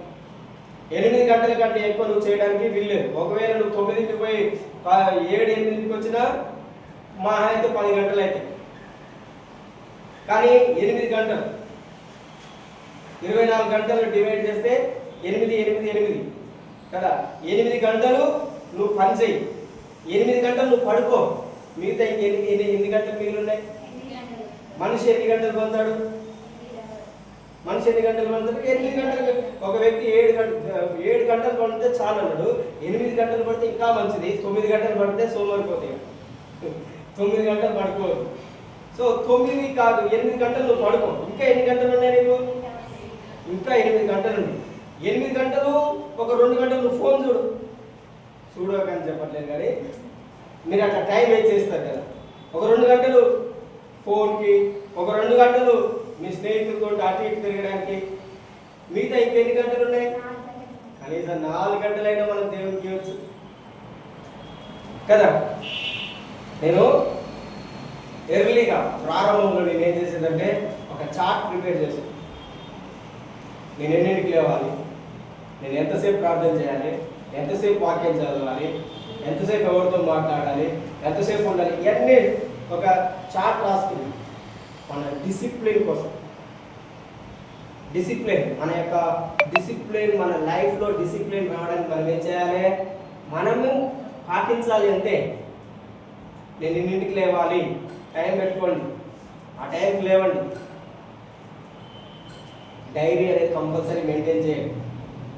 8 గంటల కంటే ఎక్కువ నువ్వు చేయడానికి వీల్లేదు. ఒకవేళ నువ్వు 9కి పోయి 7, 8కి వచ్చినా మా అయితే 10 గంటలు అయితే. కానీ 8 గంటలు 24 గంటలు డివైడ్ చేస్తే 8 కదా. 8 గంటలు నువ్వు పని చేయి, 8 గంటలు నువ్వు పడుకో. మిగతా ఎన్ని గంటలు మిగిలి ఉన్నాయి? మనిషి ఎన్ని గంటలు పొందాడు? 8 గంటలు. ఒక వ్యక్తి 7 గంటలు పడితే చాలు అన్నాడు. 8 గంటలు పడితే ఇంకా మంచిది. 9 గంటలు పడితే సోమరిపోతాయి. 9 గంటలు పడుకోవద్దు. సో 9 కాదు, 8 గంటలు నువ్వు పడుకో. ఇంకా ఎన్ని గంటలు ఉన్నాయి నీకు? ఇంకా 8 గంటలు ఉంది. 8 గంటలు ఒక 2 గంటలు నువ్వు ఫోన్ చూడకని చెప్పట్లేదు, కానీ మీరు అట్లా టైం వేస్ట్ చేస్తారు కదా. ఒక 2 గంటలు ఫోన్కి, ఒక 2 గంటలు మీ స్నేహితులతో అటు ఇటు తిరగడానికి. మిగతా ఇంకెన్ని గంటలు ఉన్నాయి? కనీసం 4 గంటలైనా మనం దేవునికి ఇవ్వచ్చు కదా. నేను ఎర్లీగా ప్రారంభంలో నేను ఏం చేసేదంటే ఒక చార్ట్ ప్రిపేర్ చేశాను. నేను ఎన్నింటికి లేవాలి, నేను ఎంతసేపు ప్రార్థన చేయాలి, ఎంతసేపు వాక్యం చదవాలి, ఎంతసేపు ఎవరితో మాట్లాడాలి, ఎంతసేపు ఉండాలి, ఇవన్నీ ఒక చార్ట్ రాసుకుంది. మన డిసిప్లిన్ కోసం. డిసిప్లిన్ మన యొక్క డిసిప్లిన్, మన లైఫ్లో డిసిప్లిన్ రావడానికి మనం ఏం చేయాలి? మనము పాటించాలి అంతే. నేను ఇన్నింటికి లేవాలి, టైం పెట్టుకోండి, ఆ టైంకి లేవండి. డైరీ అనేది కంపల్సరీ మెయింటైన్ చేయండి.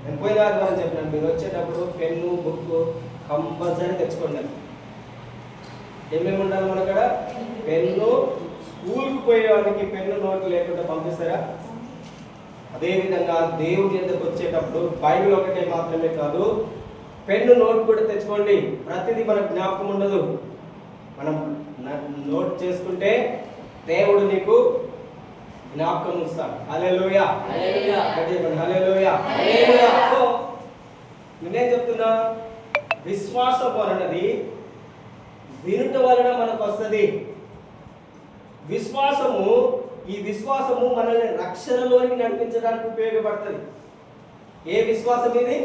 నేను పోయిన వారం చెప్పినాను, మీరు వచ్చేటప్పుడు పెన్ను బుక్ కంపల్సరీ తెచ్చుకోండి. ఏమేమి ఉండాలి మన కాడ? పెన్ను. స్కూల్కి పోయేవాడికి పెన్ను నోట్ లేకుండా పంపిస్తారా? అదేవిధంగా దేవుని యొద్దకు వచ్చేటప్పుడు బైబిల్ ఒకటే మాత్రమే కాదు, పెన్ను నోట్ కూడా తెచ్చుకోండి. ప్రతిదీ మనకు జ్ఞాపకం ఉండదు. మనం నోట్ చేసుకుంటే దేవుడు నీకు జ్ఞాపకం ఉంచుతాడు. హల్లెలూయా, హల్లెలూయా. సో నేనేం చెప్తున్నా, విశ్వాసం అన్నది వినుట వలన మనకు వస్తుంది. ఈ విశ్వాసము మనల్ని రక్షణలోనికి నడిపించడానికి ఉపయోగపడుతుంది. ఏ విశ్వాసం ఇది?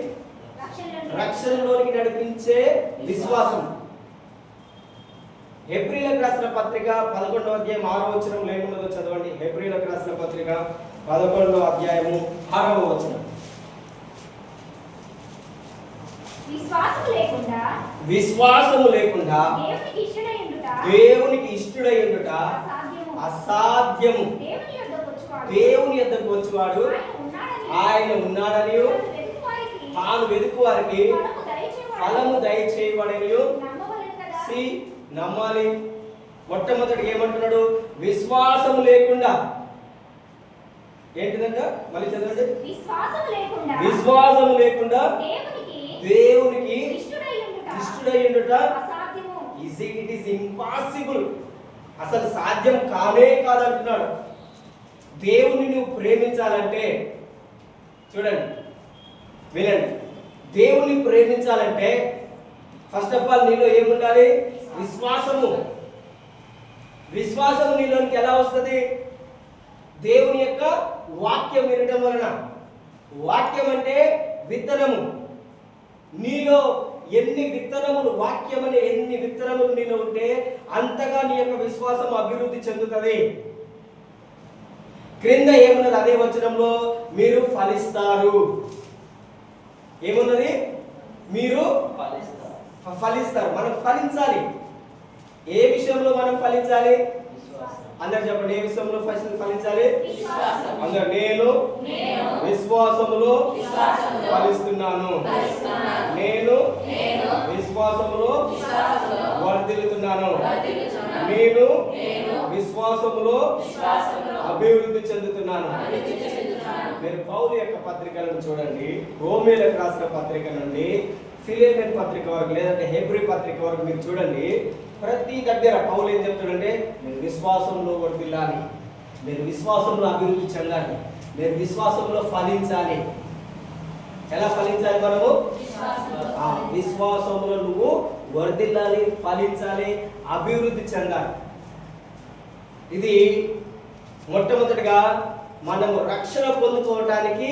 రక్షణలోనికి నడిపించే విశ్వాసం. హెబ్రీయులకు రాసిన పత్రిక 11వ అధ్యాయం 6వ వచనం ఏమున్నదో చదవండి. హెబ్రీయులకు రాసిన పత్రిక 11వ అధ్యాయము 6వ వచనం. విశ్వాసము లేకుండా దేవునికి ఇష్టడై ఉండుట అసాధ్యము. దేవుని యొద్దకు వచ్చువాడు ఆయన ఉన్నాడని తాను వెదుకు వారికి ఫలము దయచేయబడని నమ్మాలి. మొట్టమొదటి ఏమంటున్నాడు? విశ్వాసము లేకుండా ఏంటిదంట? మళ్ళీ చదవండి. విశ్వాసము లేకుండా దేవునికి ఇష్టడై ఉండుట ఇట్ ఈస్ ఇంపాసిబుల్. అసలు సాధ్యం కానే కాదంటున్నాడు. దేవుని నువ్వు ప్రేమించాలంటే, చూడండి వినండి, దేవుని ప్రేమించాలంటే ఫస్ట్ ఆఫ్ ఆల్ నీలో ఏముండాలి? విశ్వాసము. విశ్వాసము నీలోనికి ఎలా వస్తుంది? దేవుని యొక్క వాక్యం వినటం వలన. వాక్యం అంటే విత్తనము. నీలో ఎన్ని విత్తనములు, వాక్యం అనే ఎన్ని విత్తనములు నీలో ఉంటే అంతగా నీ యొక్క విశ్వాసం అభివృద్ధి చెందుతుంది. క్రింద ఏమున్నది? అదే వచనంలో మీరు ఫలిస్తారు. ఏమున్నది? మీరు ఫలిస్తారు. మనం ఫలించాలి. ఏ విషయంలో మనం ఫలించాలి? అందరు చెప్పండి, ఏ విషయంలో ఫలించాలి? అందరు, నేను విశ్వాసములో ఫలిస్తున్నాను, నేను విశ్వాసములో వర్ధిల్లుతున్నాను, నేను విశ్వాసములో అభివృద్ధి చెందుతున్నాను. మీరు పౌలు యొక్క పత్రికలను చూడండి, రోమీయులకు రాసిన పత్రిక నుండి ఫిలిప్పీన్ పత్రిక వరకు, లేదంటే హెబ్రీ పత్రిక వరకు మీరు చూడండి. ప్రతి దగ్గర పౌలు ఏం చెప్తాడంటే, మీరు విశ్వాసంలో వర్ధిల్లాలి, మీరు విశ్వాసంలో అభివృద్ధి చెందాలి, మీరు విశ్వాసంలో ఫలించాలి. ఎలా ఫలించాలి? మనము విశ్వాసంలో నువ్వు వర్ధిల్లాలి, ఫలించాలి, అభివృద్ధి చెందాలి. ఇది మొట్టమొదటిగా మనము రక్షణ పొందుకోవటానికి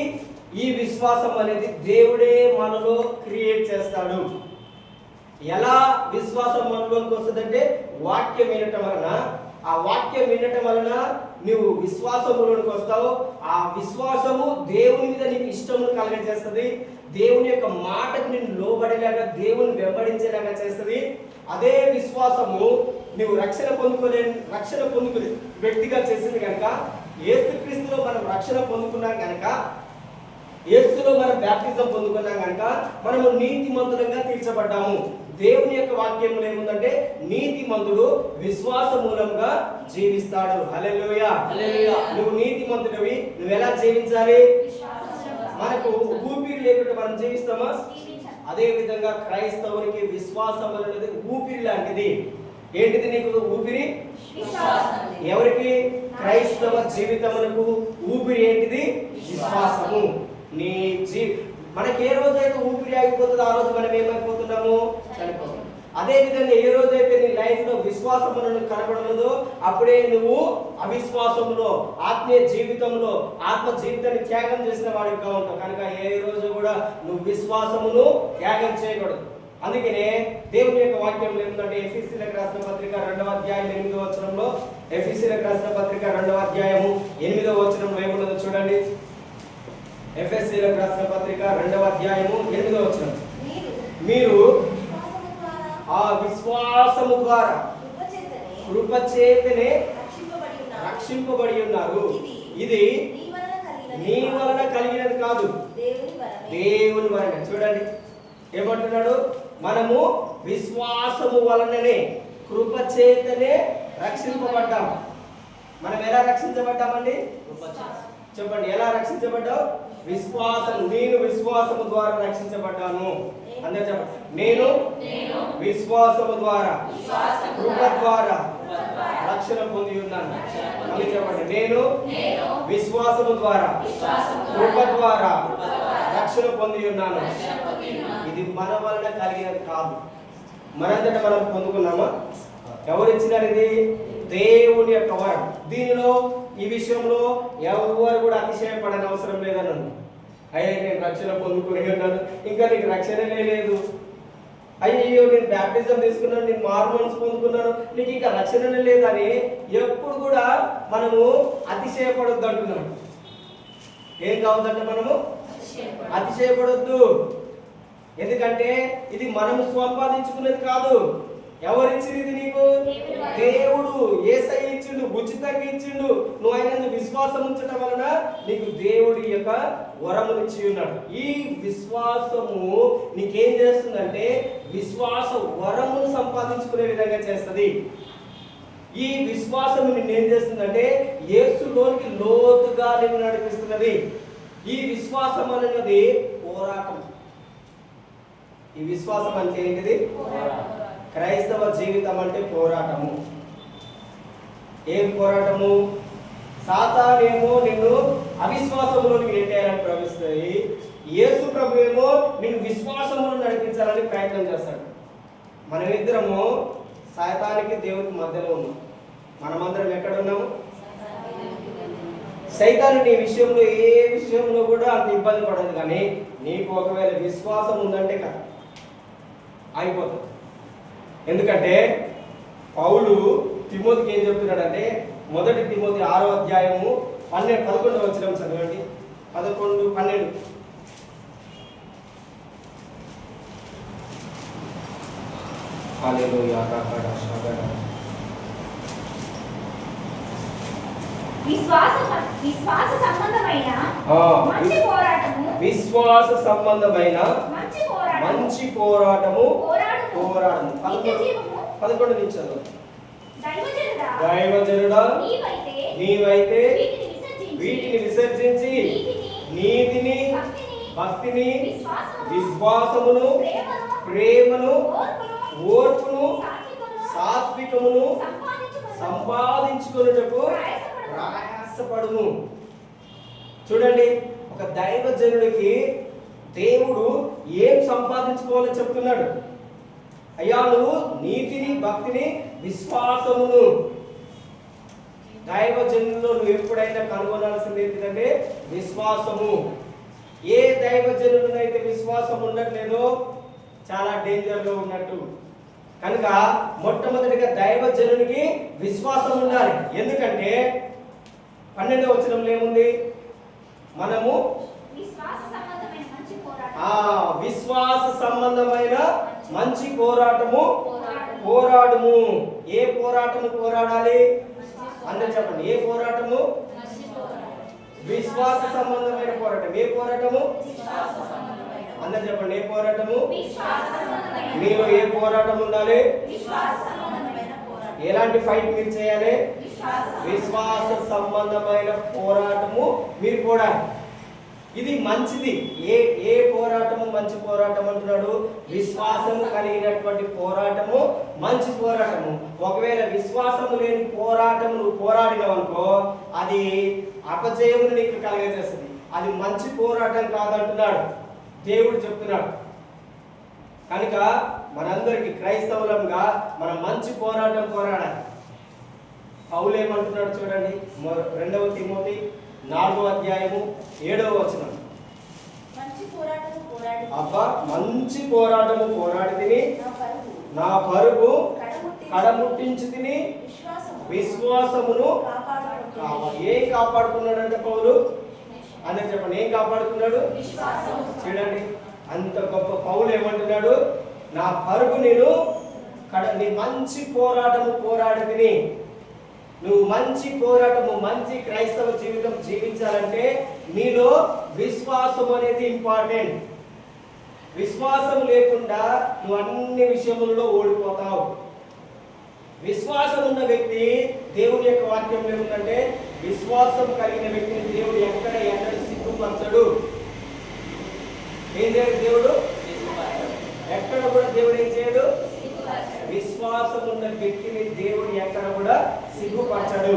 ఈ విశ్వాసం అనేది దేవుడే మనలో క్రియేట్ చేస్తాడు. ఎలా విశ్వాసం మనలోకి వస్తుందంటే, వాక్యం వినటం వలన. ఆ వాక్యం వినటం వలన నువ్వు విశ్వాసంలోనికి వస్తావు. ఆ విశ్వాసము దేవుని మీద నీకు ఇష్టమును కలగజేస్తుంది. దేవుని యొక్క మాటకు నిన్ను లోబడేలాగా, దేవుని వెంబడించేలాగా చేస్తుంది. అదే విశ్వాసము నువ్వు రక్షణ పొందుకునే వ్యక్తిగా చేసింది కనుక, యేసుక్రీస్తులో మనం రక్షణ పొందుకున్నాం కనుక, యేసులో మనం బ్యాప్టిజం పొందుకున్నాం కనుక మనము నీతిమంతులుగా తీర్చబడ్డాము. దేవుని యొక్క వాక్యం ఏముందంటే, నీతిమంతుడు విశ్వాస మూలంగా జీవిస్తాడు. హల్లెలూయా. నువ్వు నీతిమంతుడివి. నువ్వు ఎలా జీవించాలి? మనకు ఊపిరి లేకుండా మనం జీవిస్తామా? అదే విధంగా క్రైస్తవునికి విశ్వాసం అనేది ఊపిరి లాంటిది. ఏంటిది నీకు ఊపిరి? ఎవరికి? క్రైస్తవ జీవితమునకు ఊపిరి ఏంటిది? విశ్వాసము. మనకి ఏ రోజైతే ఊపిరి ఆగిపోతుందో ఆ రోజు మనం ఏమైపోతున్నాము? చనిపోతాం. అదే విధంగా ఏ రోజైతే నీ లైఫ్ లో విశ్వాసం కనబడలేదో అప్పుడే నువ్వు అవిశ్వాసంలో, ఆత్మీయ జీవితంలో, ఆత్మ జీవితాన్ని త్యాగం చేసిన వాడిగా ఉంటావు. కనుక ఏ రోజు కూడా నువ్వు విశ్వాసమును త్యాగం చేయకూడదు. అందుకనే దేవుని యొక్క వాక్యం ఏమిటంటే, ఎఫెసీయులకు రాసిన పత్రిక 2వ అధ్యాయం 8వ వచనంలో, ఎఫెసీయులకు రాసిన పత్రిక 2వ అధ్యాయము 8వ వచనంలో ఏమున్నదో చూడండి. ఎఫెసీయులకు రాసిన పత్రిక 2వ అధ్యాయము 8వ వచనం. మీరు ఆ విశ్వాసము ద్వారా కృపచేతనే రక్షింపబడి ఉన్నారు. ఇది నీ వలన కలిగినది కాదు, దేవుని వలన. చూడండి ఏమంటున్నాడు? మనము విశ్వాసము వలననే, కృపచేతనే రక్షింపబడ్డాము. మనం ఎలా రక్షించబడ్డామండి? చెప్పండి, ఎలా రక్షించబడ్డావు? విశ్వాసం. నేను విశ్వాసము ద్వారా రక్షించబడ్డాను. అందరూ చెప్పండి, నేను విశ్వాసము ద్వారా కృప ద్వారా రక్షణ పొంది ఉన్నాను. మళ్ళీ చెప్పండి, నేను విశ్వాసము ద్వారా కృప ద్వారా రక్షణ పొంది ఉన్నాను. ఇది మన వలన కలిగినది కాదు, మనంతట మనం పొందుకున్నామా? ఎవరు ఇచ్చినారు? ఇది దేవుని యొక్క వరం. దీనిలో ఈ విషయంలో ఎవరు కూడా అతిశయపడని అవసరం లేదన్నాను. అయ్యే నేను రక్షణ పొందుకుని ఉన్నాను, ఇంకా నీకు రక్షణనే లేదు. అయ్యో నేను బ్యాప్టిజం తీసుకున్నాను, నేను మారుమనసు పొందుకున్నాను, నీకు ఇంకా రక్షణనే లేదని ఎప్పుడు కూడా మనము అతిశయపడొద్దు అంటున్నాడు. ఏం కావద్దంటే మనము అతిశయపడొద్దు. ఎందుకంటే ఇది మనము సంపాదించుకునేది కాదు. ఎవరిచ్చింది ఇది నీకు? దేవుడు. యేసయ్య ఇచ్చిండు, ఉచితంగా ఇచ్చిండు. నువ్వు ఆయన విశ్వాసం ఉంచడం వలన నీకు దేవుడి యొక్క వరమునిచ్చి ఉన్నాడు. ఈ విశ్వాసము నీకేం చేస్తుందంటే విశ్వాస వరమును సంపాదించుకునే విధంగా చేస్తుంది. ఈ విశ్వాసం నిన్నేం చేస్తుందంటే యేసులోనికి లోతుగా నిన్ను నడిపిస్తున్నది. ఈ విశ్వాసం అనేది పోరాటం. ఈ విశ్వాసం అంటే ఏంటిది? క్రైస్తవ జీవితం అంటే పోరాటము. ఏం పోరాటము? సాతానేమో నిన్ను అవిశ్వాసంలోకి నెట్టేయాలని ప్రవేశిస్తాయి, యేసు ప్రభు ఏమో నిన్ను విశ్వాసంలో నడిపించాలని ప్రయత్నం చేస్తాడు. మనమిద్దరము సాతానికి దేవునికి మధ్యలో ఉన్నాం. మనమందరం ఎక్కడ ఉన్నాము? సైతాను నీ విషయంలో ఏ విషయంలో కూడా అంత ఇబ్బంది పడదు. కానీ నీకు ఒకవేళ విశ్వాసం ఉందంటే కదా అయిపోతుంది. ఎందుకంటే పౌలు తిమోతికి ఏం చెప్తున్నాడంటే, మొదటి తిమోతి 6వ అధ్యాయము 11 వచనం చదవండి. 11, 12. హల్లెలూయా. విశ్వాస సంబంధమైన మంచి పోరాటము మంచి పోరాటము 11 నుంచి దైవజనుడా, నీవైతే వీటిని విసర్జించి నీతిని, భక్తిని, విశ్వాసమును, ప్రేమను, ఓర్పును, సాత్వికమును సంపాదించుకొనుటకు ప్రయాసపడును. చూడండి, ఒక దైవజనుడికి దేవుడు ఏం సంపాదించుకోవాలని చెప్తున్నాడు. అయ్యా నువ్వు నీతిని, భక్తిని, విశ్వాసమును. దైవజనుల్లో నువ్వు ఎప్పుడైనా కనుగొనాల్సింది ఏంటంటే విశ్వాసము. ఏ దైవజనులనైతే విశ్వాసం ఉండట్లేదో చాలా డేంజర్లో ఉన్నట్టు. కనుక మొట్టమొదటిగా దైవజనునికి విశ్వాసం ఉండాలి. ఎందుకంటే 12వ వచనంలో ఏముంది? మనము విశ్వాస సంబంధమైన మంచి పోరాటము పోరాడుము. ఏ పోరాటము పోరాడాలి? అందరూ చెప్పండి, ఏ పోరాటము? విశ్వాస సంబంధమైన పోరాటం. ఏ పోరాటము? అందరూ చెప్పండి, ఏ పోరాటము? మీలో ఏ పోరాటం ఉండాలి? ఎలాంటి ఫైట్ మీరు చేయాలి? విశ్వాస సంబంధమైన పోరాటము మీరు కూడా. ఇది మంచిది. ఏ పోరాటము మంచి పోరాటం అంటున్నాడు? విశ్వాసము కలిగినటువంటి పోరాటము మంచి పోరాటము. ఒకవేళ విశ్వాసము లేని పోరాటము నువ్వు పోరాడినవనుకో అది అపజయమును నీకు కలగజేస్తుంది. అది మంచి పోరాటం కాదంటున్నాడు దేవుడు చెప్తున్నాడు. కనుక మనందరికి క్రైస్తవులంగా మనం మంచి పోరాటం పోరాడాలి. పౌలు ఏమంటున్నాడు చూడండి, 2వ తిమోతి 4వ అధ్యాయము 7వ వచనం. అబ్బా మంచి పోరాటము పోరాడి తిని నా పరుగు కడముట్టించి తిని విశ్వాసమును ఏం కాపాడుకున్నాడంటే పౌలు? అందరికి చెప్పండి, ఏం కాపాడుకున్నాడు? చూడండి, అంత గొప్ప పౌలు ఏమంటున్నాడు? నా పరుగు నేను నీ మంచి పోరాటము పోరాడి తిని. నువ్వు మంచి పోరాటము, మంచి క్రైస్తవ జీవితం జీవించాలంటే నీలో విశ్వాసం అనేది ఇంపార్టెంట్. విశ్వాసం లేకుండా నువ్వు అన్ని విషయములలో ఓడిపోతావు. విశ్వాసం ఉన్న వ్యక్తి దేవుని యొక్క వాక్యం ఏముందంటే విశ్వాసం కలిగిన వ్యక్తిని దేవుడు ఎక్కడ సిగ్గుపరచడు. ఏం చేయడు దేవుడు? ఎక్కడ కూడా దేవుడు ఏం చేయడు? విశ్వాసం ఉన్న వ్యక్తిని దేవుడు ఎక్కడ కూడా సిగ్గుపరచడు.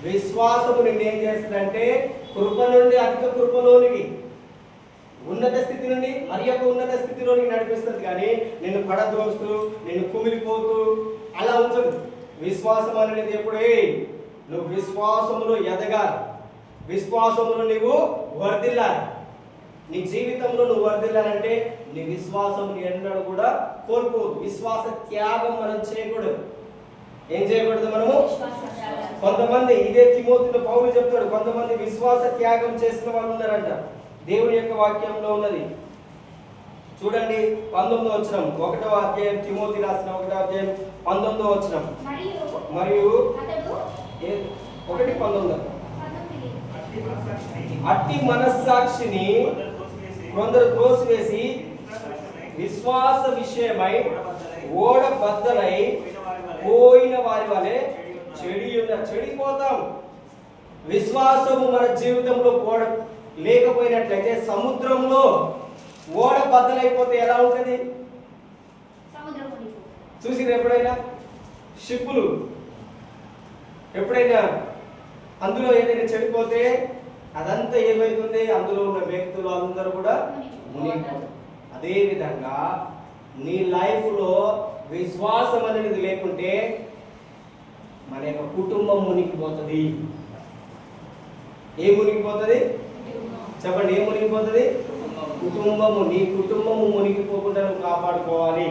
విశ్వాసము నిన్ను ఏం చేస్తుందంటే కృప నుండి అధిక కృపలోనికి, ఉన్నత స్థితి నుండి మరి యొక్క ఉన్నత స్థితిలోనికి నడిపిస్తుంది. కానీ నిన్ను పడద్రోస్తూ నిన్ను కుమిలిపోతూ అలా ఉంచదు. విశ్వాసం అనేది ఎప్పుడే నువ్వు విశ్వాసములో ఎదగాలి, విశ్వాసములో నువ్వు వర్ధిల్లాలి. నీ జీవితంలో నువ్వు వర్ధిల్లాలంటే నీ విశ్వాసం ఎన్నడూ కూడా కోల్పోదు. విశ్వాస త్యాగం మనం చేయకూడదు. ఏం చేయకూడదు మనము? కొంతమంది, ఇదే తిమోతితో పౌలు చెప్తాడు, కొంతమంది విశ్వాస త్యాగం చేసిన వాళ్ళు ఉన్నారంట. దేవుని యొక్క వాక్యంలో ఉన్నది చూడండి, 19వ వచనం, 1వ అధ్యాయం, తిమోతి రాసిన 1వ అధ్యాయం 19వ వచనం. మరియు 1:19 అట్టి మనస్సాక్షిని కొందరు త్రోసివేసి విశ్వాస విషయమై ఓడ బద్దలై పోయిన వారి వలె చెడిపోతాం. విశ్వాసము మన జీవితంలో లేకపోయినట్లయితే సముద్రంలో ఓడ బద్దలైపోతే ఎలా ఉంటుంది? చూసిరు ఎప్పుడైనా షిప్పులు ఎప్పుడైనా అందులో ఏదైనా చెడిపోతే అదంతా ఏమైతుంది? అందులో ఉన్న వ్యక్తులు అందరూ కూడా మునిగిపోతారు. అదే విధంగా నీ లైఫ్లో విశ్వాసం అనేది లేకుంటే మన యొక్క కుటుంబం మునిగిపోతుంది. ఏం మునిగిపోతుంది? చెప్పండి, ఏం మునిగిపోతుంది? కుటుంబము. నీ కుటుంబము మునిగిపోకుండా నువ్వు కాపాడుకోవాలి.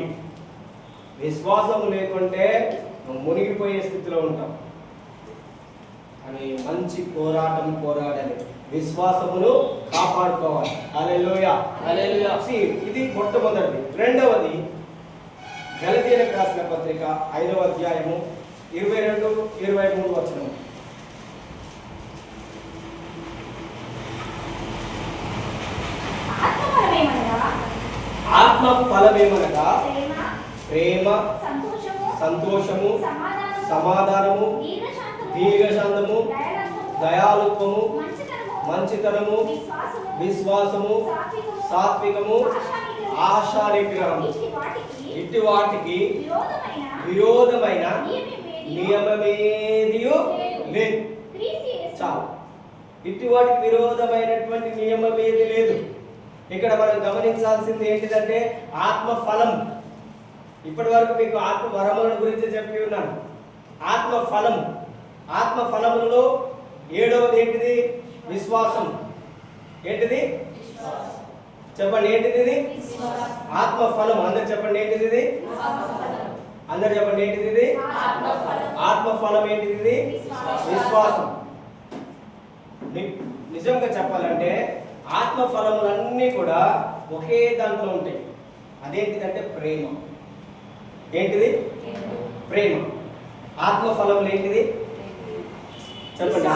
విశ్వాసం లేకుంటే నువ్వు మునిగిపోయే స్థితిలో ఉంటావు. అని మంచి పోరాటం పోరాడాలి, విశ్వాసమును కాపాడుకోవాలి. హల్లెలూయా, హల్లెలూయా. ఇది మొట్టమొదటిది. రెండవది గలతీయులకు రాసిన పత్రిక 5వ అధ్యాయము 22-23 వచనం. ఆత్మ ఫలమేమనగా ప్రేమ, సంతోషము, సమాధానము, దీర్ఘశాంతము, దయాళుత్వము, మంచితనము, విశ్వాసము, సాత్వికము, ఆశానిగ్రహము. ఇట్టి వాటికి విరోధమైన నియమమేదియు లేదు. చాలు. ఇట్టి వాటికి విరోధమైనటువంటి నియమమేది లేదు. ఇక్కడ మనం గమనించాల్సింది ఏంటిదంటే ఆత్మ ఫలం. ఇప్పటి వరకు మీకు ఆత్మ వరముల గురించి చెప్పి ఉన్నాను. ఆత్మ ఫలం, ఆత్మ ఫలములలో 7వది ఏంటిది? విశ్వాసం. ఏంటిది? చెప్పండి, ఏంటిది ఇది? ఆత్మ ఫలం. అందరు చెప్పండి, ఏంటిది ఇది? అందరు చెప్పండి, ఏంటిది ఇది? ఆత్మ ఫలం. ఏంటిది ఇది? విశ్వాసం. నిజంగా చెప్పాలంటే ఆత్మ ఫలములన్నీ కూడా ఒకే దాంట్లో ఉంటాయి. అదేంటిదంటే ప్రేమ. ఏంటిది? ప్రేమ. ఆత్మ ఫలములు ఏంటిది? చెప్పండి.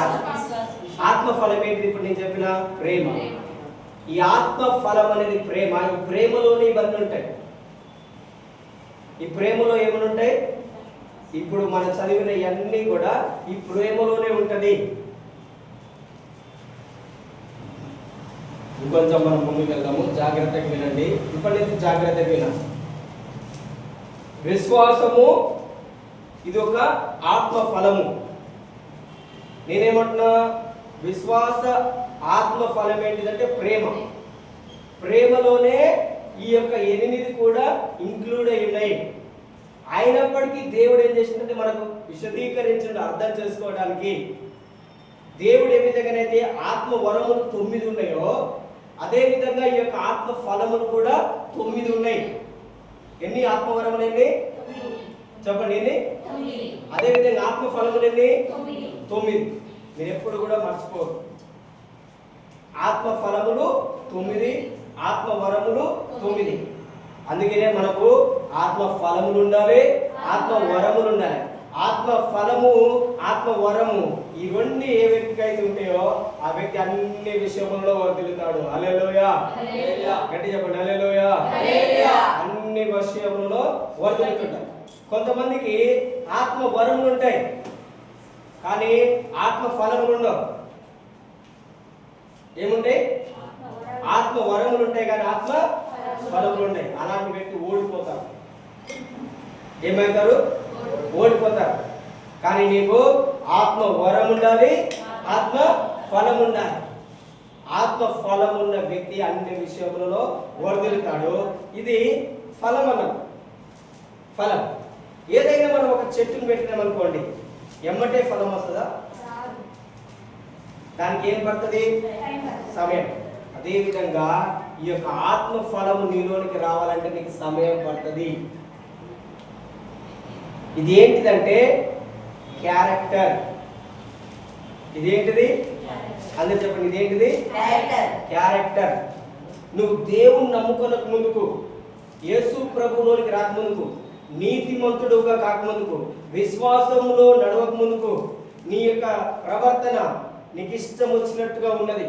ఆత్మ ఫలం ఏంటిది? ఇప్పుడు నేను చెప్పిన ప్రేమ. ఈ ఆత్మ ఫలం అనేది ప్రేమ. ఈ ప్రేమలోనే ఇవన్నీ ఉంటాయి. ఈ ప్రేమలో ఏమని ఉంటాయి? ఇప్పుడు మనం చదివిన ఇవన్నీ కూడా ఈ ప్రేమలోనే ఉంటది. ఇంకొంచెం మనం ముందుకు వెళ్దాము. జాగ్రత్తగా వినండి. ఇప్పటి నుంచి జాగ్రత్తగా వినండి. విశ్వాసము ఇది ఒక ఆత్మ ఫలము. నేనేమంటున్నా? విశ్వాస ఆత్మ ఫలం ఏంటిదంటే ప్రేమ. ప్రేమలోనే ఈ యొక్క 8 కూడా ఇంక్లూడ్ అయి ఉన్నాయి. అయినప్పటికీ దేవుడు ఏం చేసిందంటే మనకు విశదీకరించండి అర్థం చేసుకోవడానికి. దేవుడు ఏ విధంగానైతే ఆత్మ వరములు 9 ఉన్నాయో అదే విధంగా ఈ యొక్క ఆత్మ ఫలములు కూడా 9 ఉన్నాయి. ఎన్ని ఆత్మ వరములు? ఎన్ని? చెప్పండి, ఎన్ని? అదే విధంగా ఆత్మ ఫలములు ఎన్ని? 9. మీరు ఎప్పుడు కూడా మర్చిపోరు. ఆత్మ ఫలములు 9, ఆత్మ వరములు 9. అందుకనే మనకు ఆత్మ ఫలములు ఉండాలి, ఆత్మ వరములు ఉండాలి. ఆత్మ ఫలము, ఆత్మ వరము ఈ రెండు ఏ వ్యక్తికి అయితే ఉంటాయో ఆ వ్యక్తి అన్ని విషయములలో వర్ధిల్లుతాడు. హల్లెలూయా, గట్టి చెప్పండి, హల్లెలూయా. అన్ని విషయములలో వర్ధిల్లుతాడు. కొంతమందికి ఆత్మ వరములు ఉంటాయి కానీ ఆత్మ ఫలములు ఉండవు. ఏముంటాయి? ఆత్మ వరములు ఉంటాయి కానీ ఆత్మ ఫలములు ఉంటాయి. అలాంటి వ్యక్తి ఓడిపోతారు. ఏమవుతారు? ఓడిపోతారు. కానీ నీకు ఆత్మ వరం ఉండాలి, ఆత్మ ఫలం ఉండాలి. ఆత్మ ఫలం ఉన్న వ్యక్తి అన్ని విషయములలో వర్ధిల్లుతాడు. ఇది ఫలం అన్నది. ఫలం ఏదైనా మనం ఒక చెట్టును పెట్టినామనుకోండి, ఎమ్మటే ఫలం వస్తుందా? దానికి ఏం పడుతుంది? సమయం. అదేవిధంగా ఈ యొక్క ఆత్మ ఫలము నీలోనికి రావాలంటే నీకు సమయం పడుతుంది. ఇది ఏంటిదంటే క్యారెక్టర్. ఇదేంటిది? అందరూ చెప్పండి, ఇదేంటిది? క్యారెక్టర్. నువ్వు దేవుణ్ణి నమ్ముకొనక ముందుకు, యేసు ప్రభువులోనికి రాకముందుకు, నీతిమంతుడుగా కాకముందుకు, విశ్వాసంలో నడవక ముందుకు నీ యొక్క ప్రవర్తన నీకు ఇష్టం వచ్చినట్టుగా ఉన్నది.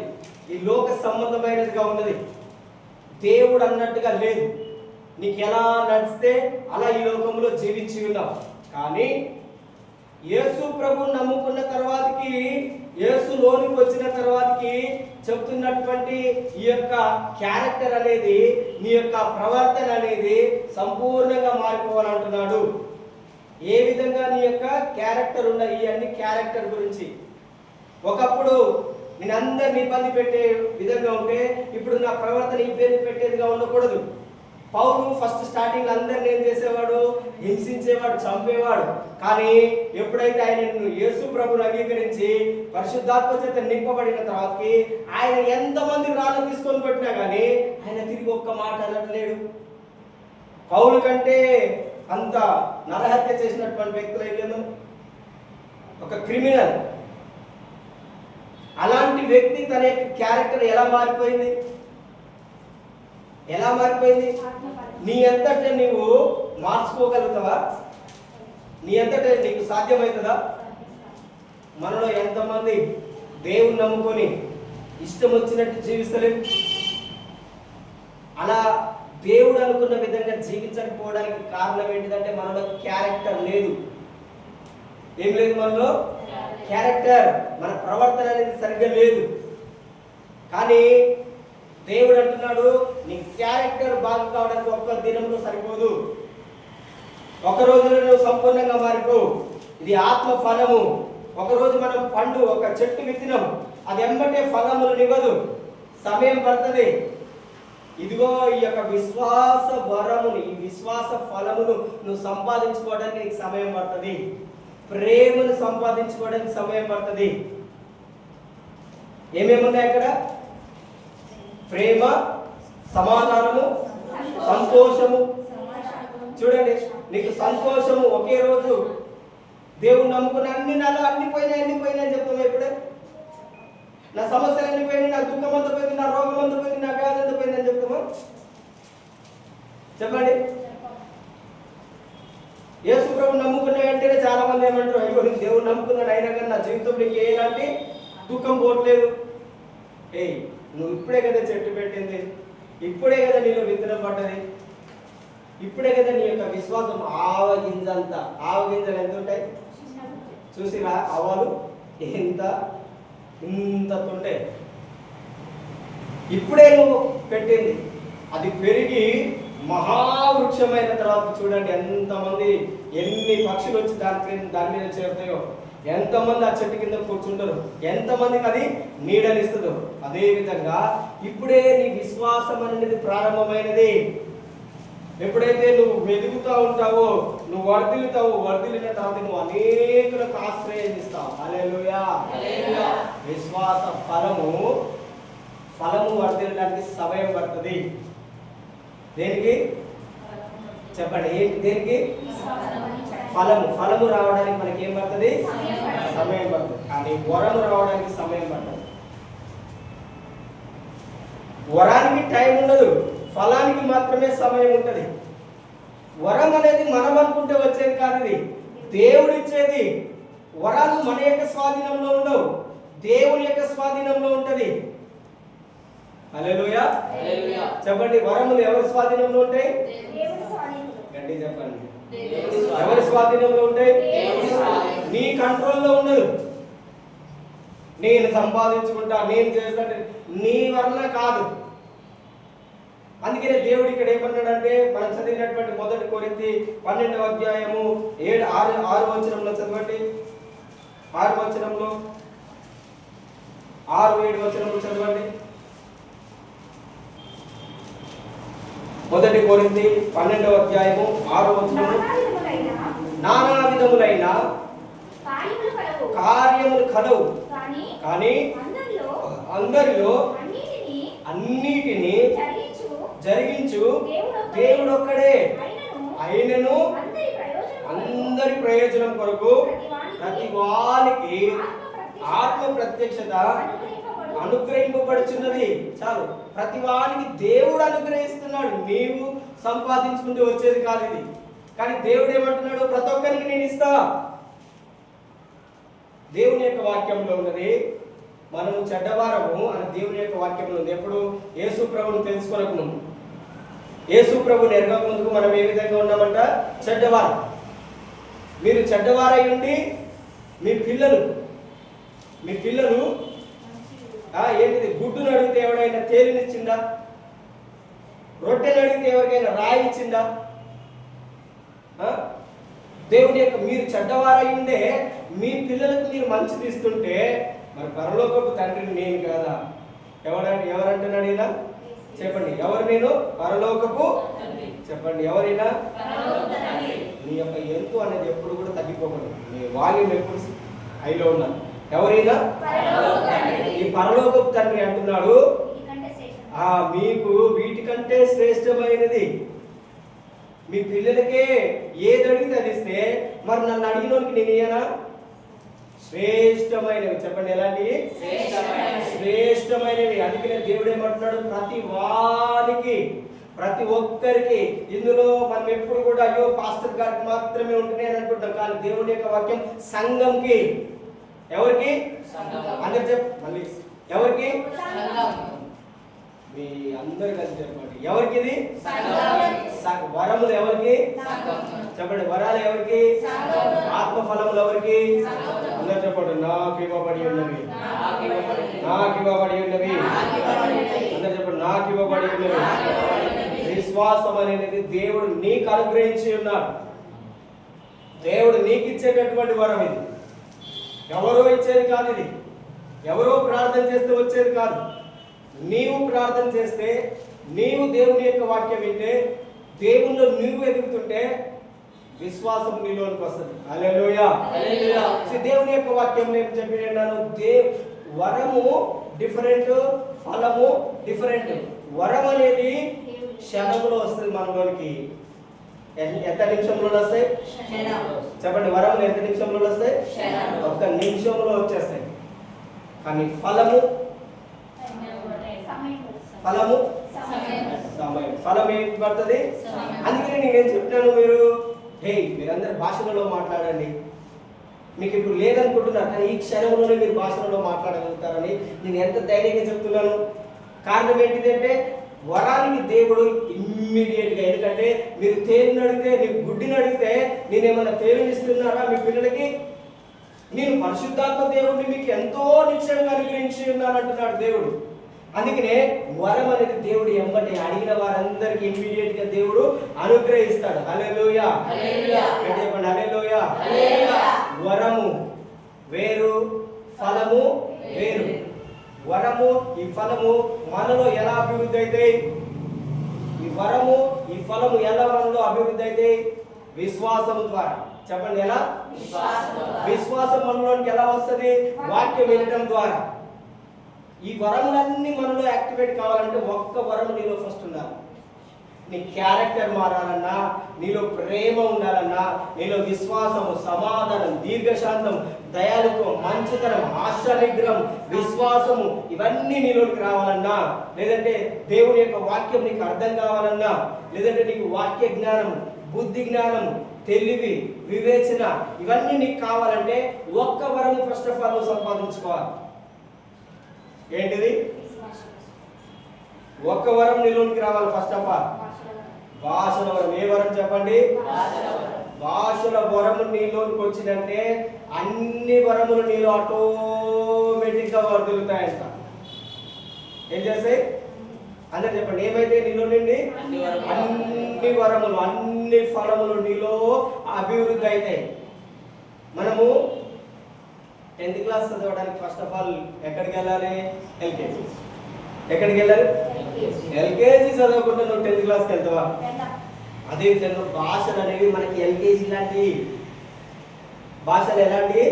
ఈ లోక సంబంధమైనదిగా ఉన్నది. దేవుడు అన్నట్టుగా లేదు. నీకు ఎలా నడిస్తే అలా ఈ లోకంలో జీవించి ఉన్నావు. కానీ యేసు ప్రభువుని నమ్ముకున్న తర్వాతకి, యేసు లోనికి వచ్చిన తర్వాతకి చెప్తున్నటువంటి ఈ యొక్క క్యారెక్టర్ అనేది, నీ యొక్క ప్రవర్తన అనేది సంపూర్ణంగా మారిపోవాలంటున్నాడు. ఏ విధంగా నీ యొక్క క్యారెక్టర్ ఉన్నది? ఈ అన్ని క్యారెక్టర్ గురించి. ఒకప్పుడు నేను అందరిని ఇబ్బంది పెట్టే విధంగా ఉంటే ఇప్పుడు నా ప్రవర్తన ఇబ్బంది పెట్టేదిగా ఉండకూడదు. పౌలు ఫస్ట్ స్టార్టింగ్ అందరిని ఏం చేసేవాడు? హింసించేవాడు, చంపేవాడు. కానీ ఎప్పుడైతే ఆయన యేసు ప్రభువుని అంగీకరించి పరిశుద్ధాత్మ చేత నింపబడిన తర్వాతకి ఆయన ఎంతమంది రాళ్ళను తీసుకొని పెట్టినా కానీ ఆయన తిరిగి ఒక్క మాట అనట్లేడు. పౌలు కంటే అంత నరహత్య చేసినటువంటి వ్యక్తులు అయితే ఒక క్రిమినల్. అలాంటి వ్యక్తి తన యొక్క క్యారెక్టర్ ఎలా మారిపోయింది? ఎలా మారిపోయింది? నీ అంతటా నీవు మార్చుకోగలుగుతావా? నీ అంతటా నీకు సాధ్యమవుతుందా? మనలో ఎంతమంది దేవుని నమ్ముకొని ఇష్టం వచ్చినట్టు జీవిస్తలేదు? అలా దేవుడు అనుకున్న విధంగా జీవించకపోవడానికి కారణం ఏంటిదంటే మనలో క్యారెక్టర్ లేదు. ఏం లేదు మనలో? క్యారెక్టర్, మన ప్రవర్తన అనేది సరిగ్గా లేదు. కానీ దేవుడు అంటున్నాడు, నీ క్యారెక్టర్ బాగా కావడానికి ఒక్క దినంలో సరిపోదు, ఒక రోజులో నువ్వు సంపూర్ణంగా మారిపో. ఇది ఆత్మ ఫలము. ఒకరోజు మనం పండు ఒక చెట్టు విత్తినాం, అది ఎమ్మటే ఫలములనివ్వదు, సమయం పడుతుంది. ఇదిగో ఈ యొక్క విశ్వాస వరముని, ఈ విశ్వాస ఫలమును నువ్వు సంపాదించుకోవడానికి నీకు సమయం పడుతుంది. ప్రేమను సంపాదించుకోవడానికి సమయం పడుతుంది. ఏమేమి ఉన్నాయి అక్కడ? ప్రేమ, సమాధానము, సంతోషము. చూడండి, నీకు సంతోషము ఒకే రోజు దేవుని నమ్ముకున్న అన్ని నాలో అన్ని పోయినాయి అని చెప్తాము. ఇప్పుడే నా సమస్యలు అన్ని పోయినాయి, నా దుఃఖం అంతా పోయింది, నా రోగం అంతా పోయింది, నా వ్యాధి అంతా పోయింది అని చెప్తాము. చెప్పండి. యేసు ప్రభు నమ్ముకున్న వెంటనే చాలా మంది ఏమంటారు, అయ్యో నేను దేవుడు నమ్ముకున్నాను అయినా కానీ నా జీవితంలో ఎలాంటి దుఃఖం పోవట్లేదు. ఏయ్, నువ్వు ఇప్పుడే కదా చెట్టు పెట్టింది, ఇప్పుడే కదా నీలో విత్తనం పడ్డది, ఇప్పుడే కదా నీ యొక్క విశ్వాసం ఆవగింజంత. ఆవగింజలు ఎంత ఉంటాయి చూసిరా? ఆవాలు ఇంత ఉంటాయి. ఇప్పుడే నువ్వు పెట్టింది, అది పెరిగి మహావృక్షమైన తర్వాత చూడండి ఎంతమంది, ఎన్ని పక్షులు వచ్చి దాని మీద చేరుతాయో, ఎంతమంది ఆ చెట్టు కింద కూర్చుంటారు, ఎంతమందికి అది నీడనిస్తుందో. అదేవిధంగా ఇప్పుడే నీ విశ్వాసం అనేది ప్రారంభమైనది. ఎప్పుడైతే నువ్వు వెలుగుతూ ఉంటావో, నువ్వు వర్ధిల్లుతావు, వర్ధిల్లిన తర్వాత నువ్వు అనేకులకు ఆశ్రయం ఇస్తావు. హల్లెలూయా. విశ్వాస ఫలము వర్ధిల్లడానికి సమయం పడుతుంది. దేనికి చెప్పండి? ఏంటి? దేనికి? ఫలము రావడానికి మనకి ఏం పడుతుంది? సమయం పడుతుంది. కానీ వరము రావడానికి సమయం పడుతుంది. వరానికి టైం ఉండదు, ఫలానికి మాత్రమే సమయం ఉంటుంది. వరం అనేది మనం అనుకుంటే వచ్చేది కాదు, ఇది దేవుడు ఇచ్చేది. వరాలు మన యొక్క స్వాధీనంలో ఉండవు, దేవుని యొక్క స్వాధీనంలో ఉంటది. హల్లెలూయా. చెప్పండి, వరములు ఎవరి స్వాధీనంలో ఉంటాయి? గట్టి చెప్పండి. ఎవరి స్వాధీనంలో ఉంటాయి? నీ కంట్రోల్లో ఉండదు. నేను సంపాదించుకుంటా, నేను చేస్తా, నీ వల్ల కాదు. అందుకనే దేవుడు ఇక్కడ ఏమన్నాడంటే, మనం చదివినటువంటి 1 కొరింథీ 12వ అధ్యాయము 6 వచనంలో చదవండి. 6 వచనంలో 6-7 వచనంలో చదవండి. 1 కొరింథీ 12వ అధ్యాయము 6 వచనము. నానా విధములైన కార్యములు కలవు, కానీ అందరిలో అన్నిటినీ జరిగించు దేవుడు ఒక్కడే. అయినను అందరి ప్రయోజనం కొరకు ప్రతి వానికి ఆత్మ ప్రత్యక్షత అనుగ్రహింపబడుచున్నది. చాలు, ప్రతి వానికి దేవుడు అనుగ్రహిస్తున్నాడు. నీవు సంపాదించుకుంటూ వచ్చేది కాదు ఇది. కానీ దేవుడు ఏమంటున్నాడు? ప్రతి ఒక్కరికి నేను ఇస్తా. దేవుని యొక్క వాక్యంలో ఉన్నది, మనము చెడ్డవారము అని దేవుని యొక్క వాక్యంలో ఉంది. ఎప్పుడు? యేసు ప్రభువును తెలుసుకోనక ముందు, యేసు ప్రభువుని ఎరగక ముందుకు మనం ఏ విధంగా ఉన్నామంట? చెడ్డవారు. మీరు చెడ్డవారై ఉండి మీ పిల్లలు ఏంటిది? గుడ్డును అడిగితే ఎవడైనా తేలినిచ్చిందా? రొట్టెను అడిగితే ఎవరికైనా రాయి ఇచ్చిందా? దేవుని యొక్క మీరు చెడ్డవారై ఉండే మీ పిల్లలకు మీరు మంచిది ఇస్తుంటే మరి పరలోకపు తండ్రిని నేను కాదా? ఎవరంటున్నాడు ఈయన? చెప్పండి, ఎవరు నేను? పరలోకపు. చెప్పండి, ఎవరైనా? నీ యొక్క ఎంతో అనేది ఎప్పుడు కూడా తగ్గిపోకూడదు. నీ వాల్యూమ్ ఎప్పుడు హైలో ఉన్నాను. ఎవరైనా ఈ పరలోకపు తండ్రి అంటున్నాడు, మీకు వీటికంటే శ్రేష్టమైనది. మీ పిల్లలకే ఏది అడిగితే అది ఇస్తే మరి నన్ను అడిగినోనికి నేను ఇయ్యనా? శ్రేష్టమైనవి. చెప్పండి, ఎలాంటివి? శ్రేష్టమైనవి. అందుకనే దేవుడు ఏమంటున్నాడు? ప్రతి వానికి, ప్రతి ఒక్కరికి. ఇందులో మనం ఎప్పుడు కూడా అయ్యో పాస్టర్ గారికి మాత్రమే ఉంటున్నాయి అని అనుకుంటాం. కానీ దేవుడి యొక్క వాక్యం సంఘంకి. ఎవరికి? అందరు చెప్ప మళ్ళీ, ఎవరికి? మీ అందరు కలిసి చెప్పండి, ఎవరికి ఇది? వరములు ఎవరికి? చెప్పండి, వరాలు ఎవరికి? ఆత్మఫలములు ఎవరికి? అందరు చెప్పండి, నాకు ఇవ్వబడి ఉన్నవి, నాకు ఇవ్వబడి ఉన్నవి. అందరు చెప్పండి, నాకు ఇవ్వబడి ఉన్నవి. విశ్వాసం అనేది దేవుడు నీకు అనుగ్రహించి ఉన్నాడు. దేవుడు నీకు ఇచ్చేటటువంటి వరం ఇది. ఎవరో ఇచ్చేది కాదు ఇది. ఎవరో ప్రార్థన చేస్తే వచ్చేది కాదు. నీవు ప్రార్థన చేస్తే, నీవు దేవుని యొక్క వాక్యం వింటే, దేవునిలో నువ్వు ఎదుగుతుంటే విశ్వాసం నీలోనికి వస్తుంది. హల్లెలూయా. దేవుని యొక్క వాక్యం నేను చెప్పినాను. వరము డిఫరెంట్, ఫలము డిఫరెంట్. వరం అనేది క్షణంలో వస్తుంది మనలోనికి. ఎంత నిమిషంలో వస్తాయి? చెప్పండి, వరములు ఎంత నిమిషంలో వస్తాయి? 1 నిమిషంలో వచ్చేస్తాయి. కానీ ఫలము సమయం. ఫలం ఏం పడుతుంది? అందుకని నేనేం చెప్తాను, మీరందరూ భాషలలో మాట్లాడండి. మీకు ఇప్పుడు లేదనుకుంటున్నారు, కానీ ఈ క్షణంలోనే మీరు భాషలలో మాట్లాడగలుగుతారని నేను ఎంత ధైర్యంగా చెప్తున్నాను. కారణం ఏంటిదంటే, వరానికి దేవుడు ఇమ్మీడియట్గా. ఎందుకంటే మీరు తేలిని అడిగితే, నీకు గుడ్డిని అడిగితే నేనేమన్నా తేలినిస్తున్నారా మీ పిల్లలకి? నేను పరిశుద్ధాత్మ దేవుడిని మీకు ఎంతో నిశ్చయంగా అనుగ్రహించి ఉన్నానంటున్నాడు దేవుడు. అందుకనే వరం అనేది దేవుడు ఎంబటి అడిగిన వారందరికీ ఇమ్మీడియట్ గా దేవుడు అనుగ్రహిస్తాడు. హల్లెలూయా. చెప్పండి, హల్లెలూయా. వరము వేరు, ఫలము వేరు. వరము, ఈ ఫలము మనలో ఎలా అభివృద్ధి అవుతాయి? ఈ వరము, ఈ ఫలము ఎలా మనలో అభివృద్ధి అవుతాయి? విశ్వాసము ద్వారా. చెప్పండి, ఎలా? విశ్వాసం మనలోనికి ఎలా వస్తుంది? వాక్యం వినడం ద్వారా. ఈ వరములన్నీ మనలో యాక్టివేట్ కావాలంటే ఒక్క వరం నీలో ఫస్ట్ ఉండాలి. నీ క్యారెక్టర్ మారాలన్నా, నీలో ప్రేమ ఉండాలన్నా, నీలో విశ్వాసము, సమాధానం, దీర్ఘశాంతం, దయాళుత్వం, మంచితనం, ఆశా నిగ్రహం, విశ్వాసము ఇవన్నీ నీలోకి రావాలన్నా, లేదంటే దేవుని యొక్క వాక్యం నీకు అర్థం కావాలన్నా, లేదంటే నీకు వాక్య జ్ఞానం, బుద్ధి జ్ఞానం, తెలివి, వివేచన ఇవన్నీ నీకు కావాలంటే ఒక్క వరం ఫస్ట్ ఆఫ్ ఆల్ సంపాదించుకోవాలి. ఏంటిది? ఒక్క వరం నీలోనికి రావాలి. ఫస్ట్ ఆఫ్ ఆల్ భాషల వరం. ఏ వరం చెప్పండి? భాషల వరము నీలోకి వచ్చిందంటే అన్ని వరములు నీలో ఆటోమేటిక్గా వర్ధిల్లుతాయంట. ఏం చేస్తాయి అందరు చెప్పండి, ఏమైతే నీలో నుండి అన్ని వరములు అన్ని ఫలములు నీలో అభివృద్ధి అవుతాయి. మనము 10th క్లాస్ చదవడానికి ఫస్ట్ ఆఫ్ ఆల్ ఎక్కడికి వెళ్ళాలి? ఎల్కేజీ. ఎక్కడికి వెళ్ళాలి? ఎల్కేజీ చదవకుండా నువ్వు 10th క్లాస్కి వెళ్తావా? అదే విధంగా భాషలు అనేవి మనకి ఎల్కేజీ లాంటి భాషలు ఎలాంటి?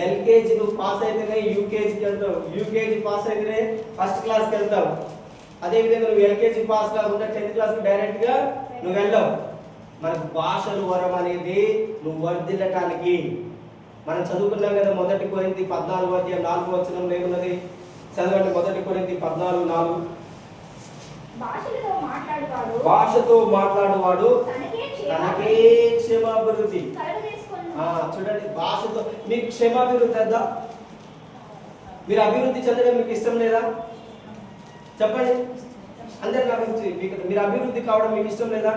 ఎల్కేజీ నువ్వు పాస్ అయితేనే యూకేజీకి వెళ్తావు, యూకేజీ పాస్ అయితేనే ఫస్ట్ క్లాస్కి వెళ్తావు. అదే విధంగా నువ్వు ఎల్కేజీ పాస్ కాకుండా 10th క్లాస్కి డైరెక్ట్గా నువ్వు వెళ్ళావు. మనకు భాషలు వరం అనేది నువ్వు వర్ధిల్లటానికి. మనం చదువుకున్నాం కదా, 1 కొరింథీ 14:4 ఏమున్నది? చదవండి. 1 కొరింథీ 14:4. భాషతో మాట్లాడువాడు తనకే క్షేమాభివృద్ధి. చూడండి, భాషతో మీకు క్షేమాభివృద్ధి అద్దా? మీరు అభివృద్ధి చెందడం మీకు ఇష్టం లేదా? చెప్పండి అందరు. నాకు మీరు అభివృద్ధి కావడం మీకు ఇష్టం లేదా?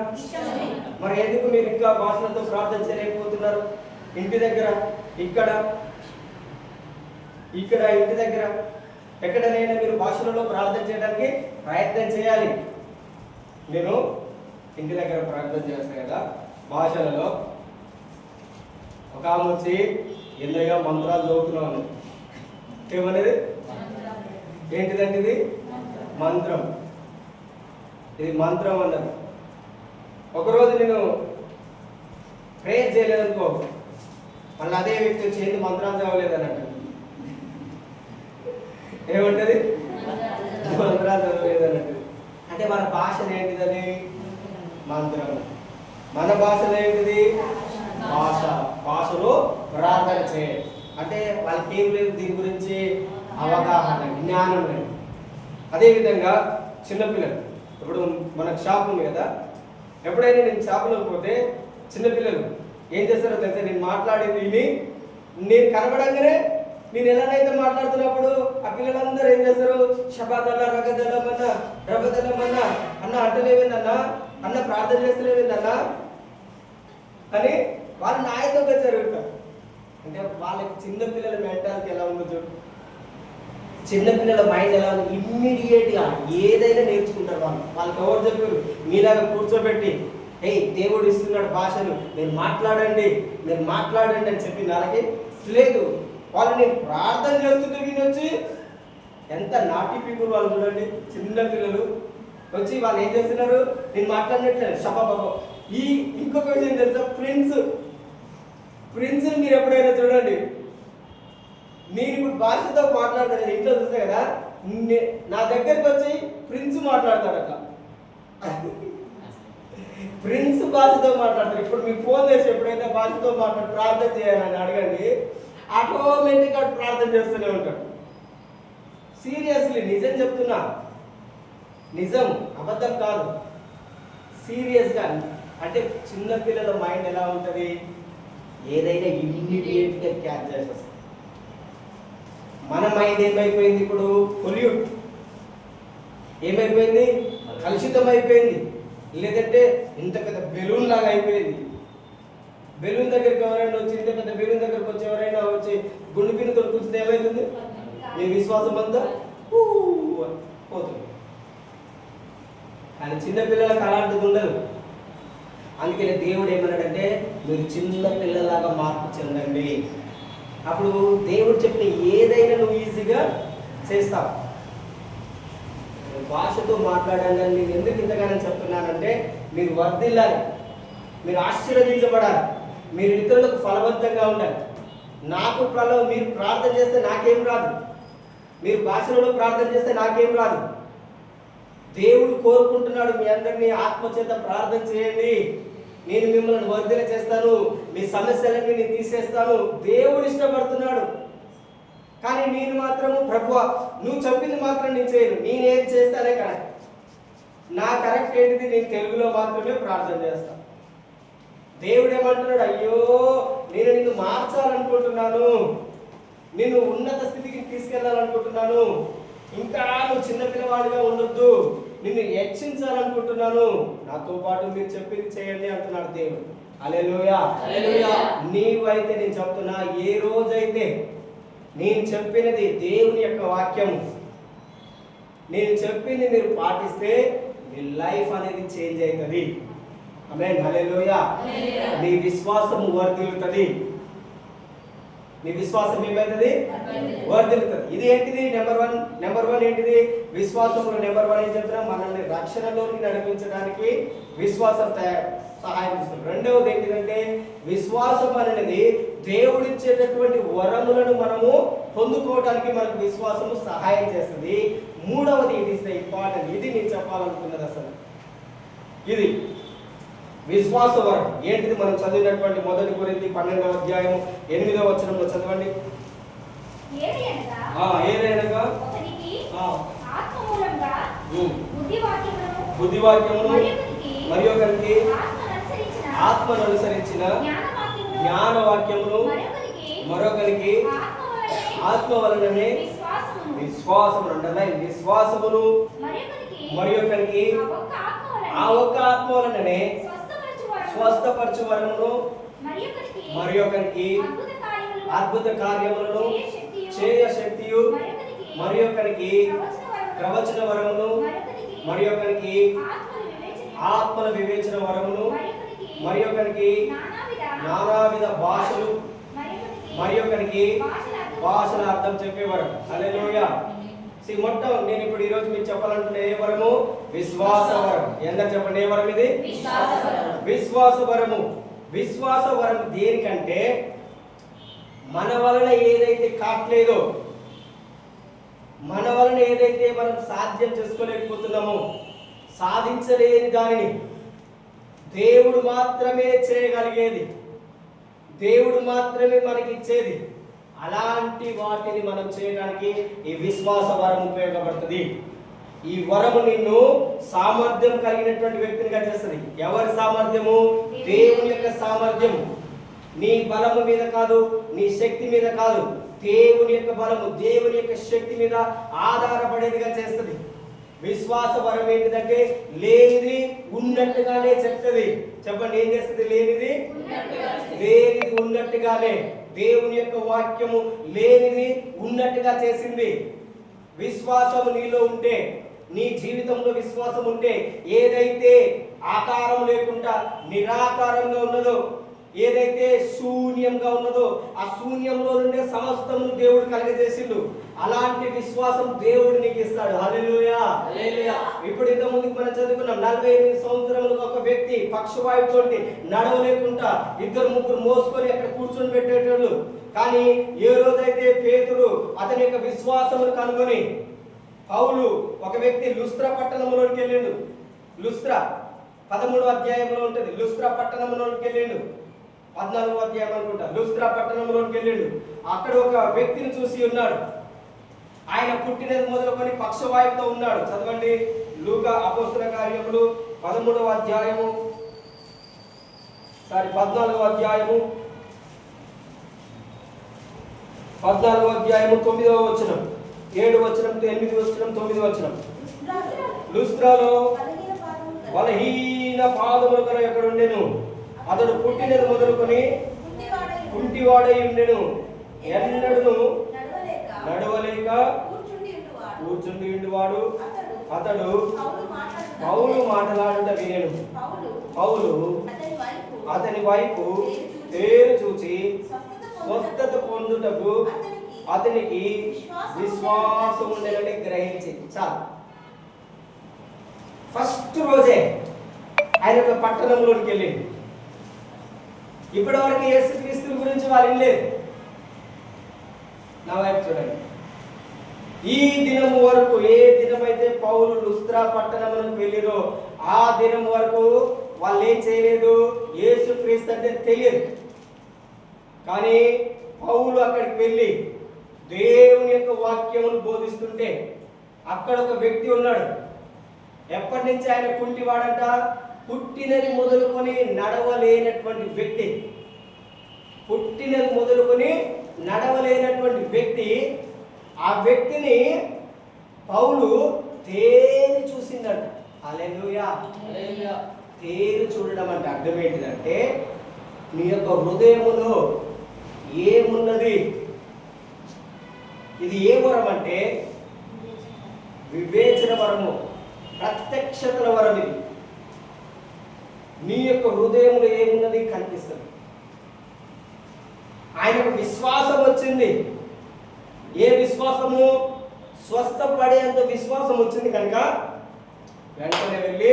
మరి ఎందుకు మీరు ఇంకా భాషలతో ప్రార్థన చేయలేకపోతున్నారు? ఇంటి దగ్గర, ఇక్కడ ఇంటి దగ్గర ఎక్కడనైనా మీరు భాషలలో ప్రార్థన చేయడానికి ప్రయత్నం చేయాలి. నేను ఇంటి దగ్గర ప్రార్థన చేస్తాను కదా భాషలలో. ఒక ఆమె వచ్చి ఎన్నో మంత్రాలు చదువుతున్నాను. ఏమనేది? ఏంటిదండి ఇది? మంత్రం. ఇది మంత్రం అన్నది. ఒకరోజు నేను ప్రేయర్ చేయలేదనుకో, మళ్ళీ అదే వ్యక్తి వచ్చి ఏంటి మంత్రాలు చదవలేదన్నట్టు. ఏమంటది? మంత్రాలు చదవలేదన్నట్టు. అంటే మన భాషలు ఏంటిదని? మంత్రం. మన భాషలో ఏంటిది? భాష. భాషలో ప్రార్థన చేయాలి. అంటే వాళ్ళకి ఏం లేదు దీని గురించి అవగాహన, జ్ఞానం లేదు. అదేవిధంగా చిన్నపిల్లలు, ఇప్పుడు మనకు షాప్ ఉంది కదా, ఎప్పుడైనా నేను షాపులోకి పోతే చిన్నపిల్లలు ఏం చేస్తారో తెలుసా? నేను మాట్లాడేది విని నేను కనబడంగానే నేను ఎలానైతే మాట్లాడుతున్నప్పుడు ఆ పిల్లలందరూ ఏం చేస్తారు? శబాదల రగదలమన్నా రబదలమన్నా అన్న అంటలేవేందన్నా, అన్న ప్రార్థన చేస్తలేవేందన్నా అని వాళ్ళు నాయకులుగా జరుగుతారు. అంటే వాళ్ళకి చిన్నపిల్లల మెంటాలిటీ ఎలా ఉందో చూడు. చిన్నపిల్లల మైండ్ ఎలా ఉంది? ఇమ్మీడియట్గా ఏదైనా నేర్చుకుంటారు వాళ్ళు. వాళ్ళకి ఎవరు చెప్పారు? మీలాగా కూర్చోబెట్టి దేవుడు ఇస్తున్నాడు భాషలు, మీరు మాట్లాడండి అని చెప్పి వాళ్ళకి లేదు. వాళ్ళు నేను ప్రార్థన చేస్తుంటే వినొచ్చి ఎంత నాటి పీపుల్ వాళ్ళు చూడండి. చిన్న పిల్లలు వచ్చి వాళ్ళు ఏం చేస్తున్నారు? నేను మాట్లాడినట్లేదు షబాబాబా. ఇంకొక విషయం తెలుసా? ప్రిన్స్ మీరు ఎప్పుడైనా చూడండి, నేను ఇప్పుడు భాషతో మాట్లాడతాను కదా, ఇంట్లో చూస్తే కదా, నా దగ్గరికి వచ్చి ప్రిన్స్ మాట్లాడతాడట. ప్రిన్స్ భాషతో మాట్లాడతారు. ఇప్పుడు మీకు ఫోన్ చేసి ఎప్పుడైతే భాషతో ప్రార్థన చేయాలని అడగండి, ఆటోమేటిక్గా ప్రార్థన చేస్తూనే ఉంటాడు. సీరియస్లీ నిజం చెప్తున్నా, నిజం, అబద్ధం కాదు. సీరియస్గా. అంటే చిన్నపిల్లల మైండ్ ఎలా ఉంటుంది? ఏదైనా ఇమ్మీడియట్గా క్యాచ్ చేసేస్తుంది. మన మైండ్ ఏమైపోయింది ఇప్పుడు? పొల్యూట్ ఏమైపోయింది? కలుషితం అయిపోయింది. లేదంటే ఇంత పెద్ద బెలూన్ లాగా అయిపోయింది. బెలూన్ దగ్గరికి ఎవరైనా వచ్చి, ఇంత పెద్ద బెలూన్ దగ్గరికి వచ్చి ఎవరైనా వచ్చి గుండు పిన్నుతో కూర్చుంటే ఏమవుతుంది? మీ విశ్వాసం అంతా పోతుంది. కానీ చిన్నపిల్లలకు అలాంటిది ఉండదు. అందుకని దేవుడు ఏమన్నాడంటే, మీరు చిన్న పిల్లలాగా మార్పు చెందండి. అప్పుడు దేవుడు చెప్పిన ఏదైనా నువ్వు ఈజీగా చేస్తావు. భాషతో మాట్లాడాలని నేను ఎందుకు ఇంతగానో చెప్తున్నానంటే, మీరు వర్ధిల్లాలి, మీరు ఆశీర్వదించబడాలి, మీరు ఇతరులకు ఫలవంతంగా ఉండాలి. మీరు ప్రార్థన చేస్తే నాకేం రాదు, మీరు భాషలలో ప్రార్థన చేస్తే నాకేం రాదు. దేవుడు కోరుకుంటున్నాడు మీ అందరినీ ఆత్మచేత ప్రార్థన చేయండి, నేను మిమ్మల్ని వర్ధన చేస్తాను, మీ సమస్యలన్నీ నేను తీసేస్తాను. దేవుడు ఇష్టపడుతున్నాడు. కానీ నేను మాత్రము ప్రభువా నువ్వు చెప్పింది మాత్రం నేను చేయను, నేనేది చేస్తానే కరెక్ట్, నా కరెక్ట్ ఏంటిది? నేను తెలుగులో మాత్రమే ప్రార్థన చేస్తాను. దేవుడు ఏమంటున్నాడు? అయ్యో నేను నిన్ను మార్చాలనుకుంటున్నాను, నిన్ను ఉన్నత స్థితికి తీసుకెళ్లాలనుకుంటున్నాను, ఇంకా నువ్వు చిన్నపిల్లవాడిగా ఉండొద్దు, నిన్ను హెచ్చించాలనుకుంటున్నాను, నాతో పాటు మీరు చెప్పింది చేయండి అంటున్నాడు దేవుడు. హల్లెలూయా. నీవైతే నేను చెప్తున్నా, ఏ రోజైతే నేను చెప్పినది దేవుని యొక్క వాక్యము, నేను చెప్పింది మీరు పాటిస్తే మీ లైఫ్ అనేది చేంజ్ అవుతుంది. ఆమేన్. హల్లెలూయా. మీ విశ్వాసము వర్ధిల్లుతుంది. మీ విశ్వాసం ఏమవుతుంది? వర్ధిల్లుతుంది. ఇది ఏంటిది? నెంబర్ వన్ ఏంటిది? విశ్వాసంలో నెంబర్ 1 ఏం చెప్తున్నా? మనల్ని రక్షణలోకి నడిపించడానికి విశ్వాసం సహాయం చేస్తుంది. రెండవది ఏంటిదంటే, విశ్వాసం అనేది దేవుడిచ్చేటటువంటి వరములను మనము పొందుకోవడానికి మనకు విశ్వాసము సహాయం చేస్తుంది. మూడవది, ఇది ఇస్ ద ఇంపార్టెంట్, ఇది నేను చెప్పాలనుకున్నది అసలు ఇది విశ్వాస వరం. ఏంటిది? మనం చదివినటువంటి 1 కొరింథీ 12వ అధ్యాయం 8వ వచనంలో చదవండి. ఏదైనగా బుద్ధివాక్యమును మరి ఒకరికి ఆత్మను అనుసరించిన జ్ఞానవాక్యమును మరొకరికి ఆత్మ వలననే విశ్వాసము అంటారు. విశ్వాసమును మరి ఒకరికి ఆ ఒక్క ఆత్మ వలననే స్వస్థపరచు వరమును మరి ఒకరికి అద్భుత కార్యములను చేయ శక్తియు మరి ఒకరికి ప్రవచన వరమును మరి ఒకరికి ఆత్మల వివేచన వరమును మరి ఒకరికి నానావిధ భాషలు మరి ఒకరికి భాషల అర్థం చెప్పే వరం. హల్లెలూయా. మొత్తం నేను ఇప్పుడు ఈరోజు మీకు చెప్పాలంటున్న ఏ వరము? విశ్వాస వరం. ఎంత చెప్పండి, ఏ వరం ఇది? విశ్వాస వరము. విశ్వాస వరం దేనికంటే, మన వలన ఏదైతే కాట్లేదో, మన వలన ఏదైతే మనం సాధ్యం చేసుకోలేకపోతున్నామో, సాధించలేని దానిని దేవుడు మాత్రమే చేయగలిగేది, దేవుడు మాత్రమే మనకి ఇచ్చేది, అలాంటి వాటిని మనం చేయడానికి ఈ విశ్వాస వరం ఉపయోగపడుతుంది. ఈ వరము నిన్ను సామర్థ్యం కలిగినటువంటి వ్యక్తినిగా చేస్తుంది. ఎవరి సామర్థ్యము? దేవుని యొక్క సామర్థ్యం. నీ బలము మీద కాదు, నీ శక్తి మీద కాదు, దేవుని యొక్క బలము, దేవుని యొక్క శక్తి మీద ఆధారపడేదిగా చేస్తుంది. విశ్వాస వరం ఏంటిదంటే, లేనిది ఉన్నట్టుగానే చెప్తుంది. చెప్పండి, ఏం చేస్తుంది? లేనిది ఉన్నట్టుగానే. దేవుని యొక్క వాక్యము లేనిది ఉన్నట్టుగా చేసింది. విశ్వాసము నీలో ఉంటే, నీ జీవితంలో విశ్వాసం ఉంటే, ఏదైతే ఆకారం లేకుండా నిరాకారంగా ఉన్నదో, ఏదైతే శూన్యంగా ఉన్నదో, ఆ శూన్యంలో నుండే సమస్తమును దేవుడు కలుగజేసిండు. అలాంటి విశ్వాసం దేవుడు నీకు ఇస్తాడు. హల్లెలూయా. ఇప్పుడు ఇంత ముందుకు మనం చదువుకున్నాం, 48 సంవత్సరములకు ఒక వ్యక్తి పక్షవాయువుతో నడవలేకుండా 2-3 మోసుకొని అక్కడ కూర్చొని పెట్టేటోళ్ళు. కానీ ఏ రోజైతే పేతురు అతని యొక్క విశ్వాసమును కనుగొని, పౌలు ఒక వ్యక్తి లుస్త్రా పట్టణంలోనికి వెళ్ళిండు. లుస్త్రా 13వ అధ్యాయంలో ఉంటుంది. లుస్త్రా పట్టణంలోనికి వెళ్ళిండు. 14వ అధ్యాయం అనుకుంటా. లుస్త్రా పట్టణంలోనికి వెళ్ళిండు. అక్కడ ఒక వ్యక్తిని చూసి ఉన్నాడు. ఆయన పుట్టినది మొదలుకొని పక్షవాయువుతో ఉన్నాడు. చదవండి, లూకా అపోస్తల కార్యములు 13వ అధ్యాయము 14వ అధ్యాయము 9వ వచనం, 7వ వచనం, 8వ వచనం, 9వ వచనం. లుస్త్రాలో బలహీన పాదములు గల ఎక్కడ ఉండెను. అతడు పుట్టినది మొదలుకొని కుంటివాడై ఉండెను. ఎన్నడూ నడవలేక కూర్చుండి ఉండివాడు. అతడు పౌలు మాట్లాడుట వినెను. పౌలు అతని వైపు తేరు చూచి స్వస్థత పొందుటకు అతనికి విశ్వాసం ఉండేదని గ్రహించి. చాలు, ఫస్ట్ రోజే ఆయన ఒక పట్టణంలోకి వెళ్ళింది. ఇప్పటి వరకు యేసుక్రీస్తు గురించి వాళ్ళు లేదు. నా వైపు చూడండి. ఈ దినం వరకు, ఏ దినమైతే పౌలు లుస్త్రా పట్టణంలోకి వెళ్ళిరో ఆ దినం వరకు వాళ్ళు ఏం చేయలేదు, యేసుక్రీస్తు అంటే తెలియదు. కానీ పౌలు అక్కడికి వెళ్ళి దేవుని యొక్క వాక్యమును బోధిస్తుంటే అక్కడ ఒక వ్యక్తి ఉన్నాడు. ఎప్పటి నుంచి ఆయన కుంటివాడంట, పుట్టినది మొదలుకొని నడవలేనటువంటి వ్యక్తి. పుట్టినది మొదలుకొని నడవలేనటువంటి వ్యక్తి. ఆ వ్యక్తిని పౌలు తేరి చూసిందంట. హల్లెలూయా. తేరి చూడడం అంటే అర్థం ఏంటిదంటే, నీ యొక్క హృదయములో ఏమున్నది? ఇది ఏ వరం అంటే వివేచన వరము, ప్రత్యక్షతల వరం. ఇది నీ యొక్క హృదయంలో ఏమున్నది కనిపిస్తుంది. ఆయనకు విశ్వాసం వచ్చింది. ఏ విశ్వాసము? స్వస్థపడేంత విశ్వాసం వచ్చింది కనుక వెంటనే వెళ్ళి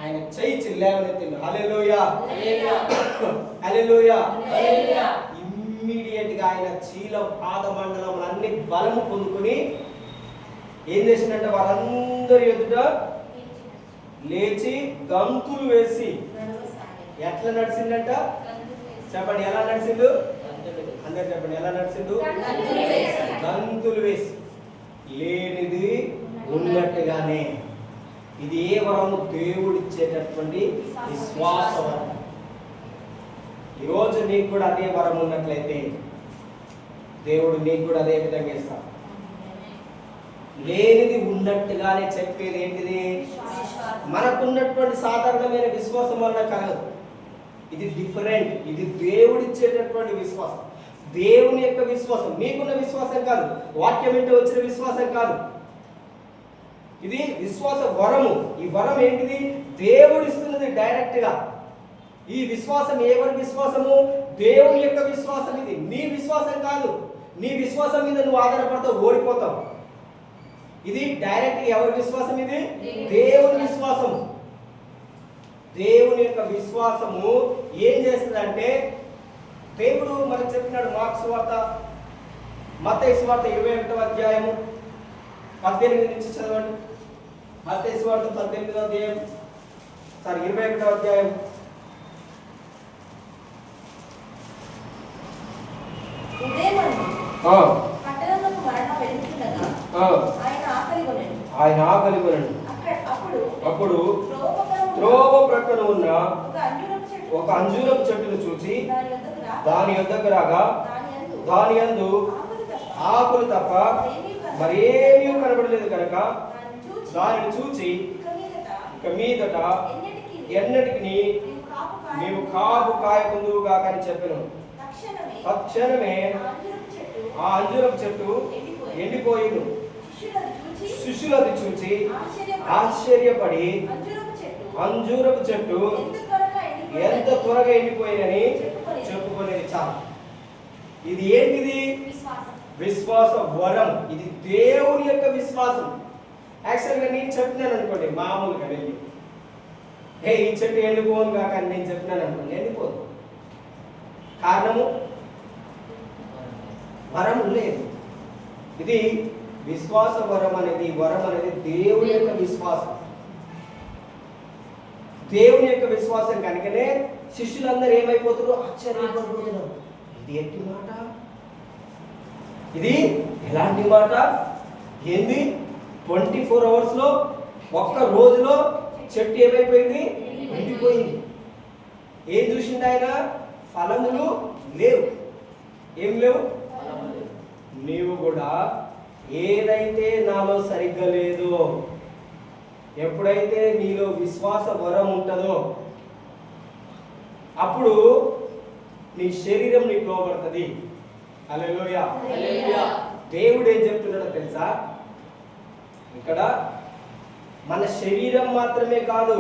ఆయన చెయ్యి చిల్లావనెత్తిండు. హల్లెలూయా, హల్లెలూయా. ఇమ్మీడియట్ గా ఆయన చీల పాద మండలం అన్ని బలము పొందుకొని ఏం చేసిందంటే వారందరి ఎదుట లేచి గంతులు వేసి ఎట్లా నడిచిందంట చెప్పండి. ఎలా నడిచిండు? అందరు చెప్పండి. ఎలా నడిచిండు? గంతులు వేసి, లేనిది ఉన్నట్టుగానే. ఇది ఏ వరము? దేవుడిచ్చేటటువంటి విశ్వాస వరం. ఈరోజు నీకు కూడా అదే వరం ఉన్నట్లయితే దేవుడు నీకు కూడా అదే విధంగా ఇస్తాడు. లేనిది ఉన్నట్టుగానే చెప్పేది ఏంటిది? మనకున్నటువంటి సాధారణమైన విశ్వాసం వల్ల కలగదు. ఇది డిఫరెంట్. ఇది దేవుడిచ్చేటటువంటి విశ్వాసం, దేవుని యొక్క విశ్వాసం. నీకున్న విశ్వాసం కాదు, వాక్యం ఏంటో వచ్చిన విశ్వాసం కాదు. ఇది విశ్వాస వరము. ఈ వరం ఏంటిది? దేవుడిస్తున్నది డైరెక్ట్ గా. ఈ విశ్వాసం ఎవరి విశ్వాసము? దేవుని యొక్క విశ్వాసం. ఇది నీ విశ్వాసం కాదు. నీ విశ్వాసం మీద నువ్వు ఆధారపడతావు, ఓడిపోతావు. ఇది డైరెక్ట్ ఎవరి విశ్వాసం? ఇది దేవుని విశ్వాసం. దేవుని యొక్క విశ్వాసము ఏం చేస్తుందంటే, దేవుడు మనకు చెప్పినాడు. మార్కు సువార్త, మత్తయి సువార్త 21వ అధ్యాయము 18 నుంచి చదవండి. మత్తయి సువార్త 18వ అధ్యాయం 21వ అధ్యాయం ఆయన ఆకలి కొనను. అప్పుడు త్రోవ ప్రక్కన ఉన్న ఒక అంజూరపు చెట్టును చూచి దాని యొద్దకు రాగా దాని యందు ఆకులు తప్ప మరేమీ కనబడలేదు కనుక దానిని చూచి ఇక మీదట ఎన్నటికి నీవు కాపు కాయకుందువు గాక అని చెప్పెను. తక్షణమే ఆ అంజూరపు చెట్టు ఎండిపోయిను. శిష్యులది చూచి ఆశ్చర్యపడి అంజూరపు చెట్టు ఎంత త్వరగా ఎండిపోయినని చెప్పుకునేది. చాలు. ఇది ఏంటిది? విశ్వాస వరం. ఇది దేవుని యొక్క విశ్వాసం. యాక్చువల్గా నేను చెప్పినాను అనుకోండి, మామూలుగా వెళ్ళి ఈ చెట్టు ఎండిపోను కాక అని నేను చెప్పినాను అనుకోండి, ఎండిపోదు. కారణము వరం లేదు. ఇది విశ్వాస వరం అనేది, వరం అనేది దేవుని యొక్క విశ్వాసం. దేవుని యొక్క విశ్వాసం కనుకనే శిష్యులందరూ ఏమైపోతారు? ఆశ్చర్యపడిపోతున్నారు. ఇది ఎట్టి మాట? ఇది ఎలాంటి మాట? ఏంది? 24 hours లో, ఒక్క రోజులో చెట్టు ఏమైపోయింది? ఎండిపోయింది. ఏం చూసింది ఆయన? ఫలములు లేవు. ఏం లేవు? నీవు కూడా ఏదైతే నాలో సరిగ్గా లేదో, ఎప్పుడైతే నీలో విశ్వాస వరం ఉంటుందో అప్పుడు నీ శరీరం నీకు లోబడుతుంది. హల్లెలూయా. దేవుడు ఏం చెప్తున్నాడో తెలుసా? ఇక్కడ మన శరీరం మాత్రమే కాదు,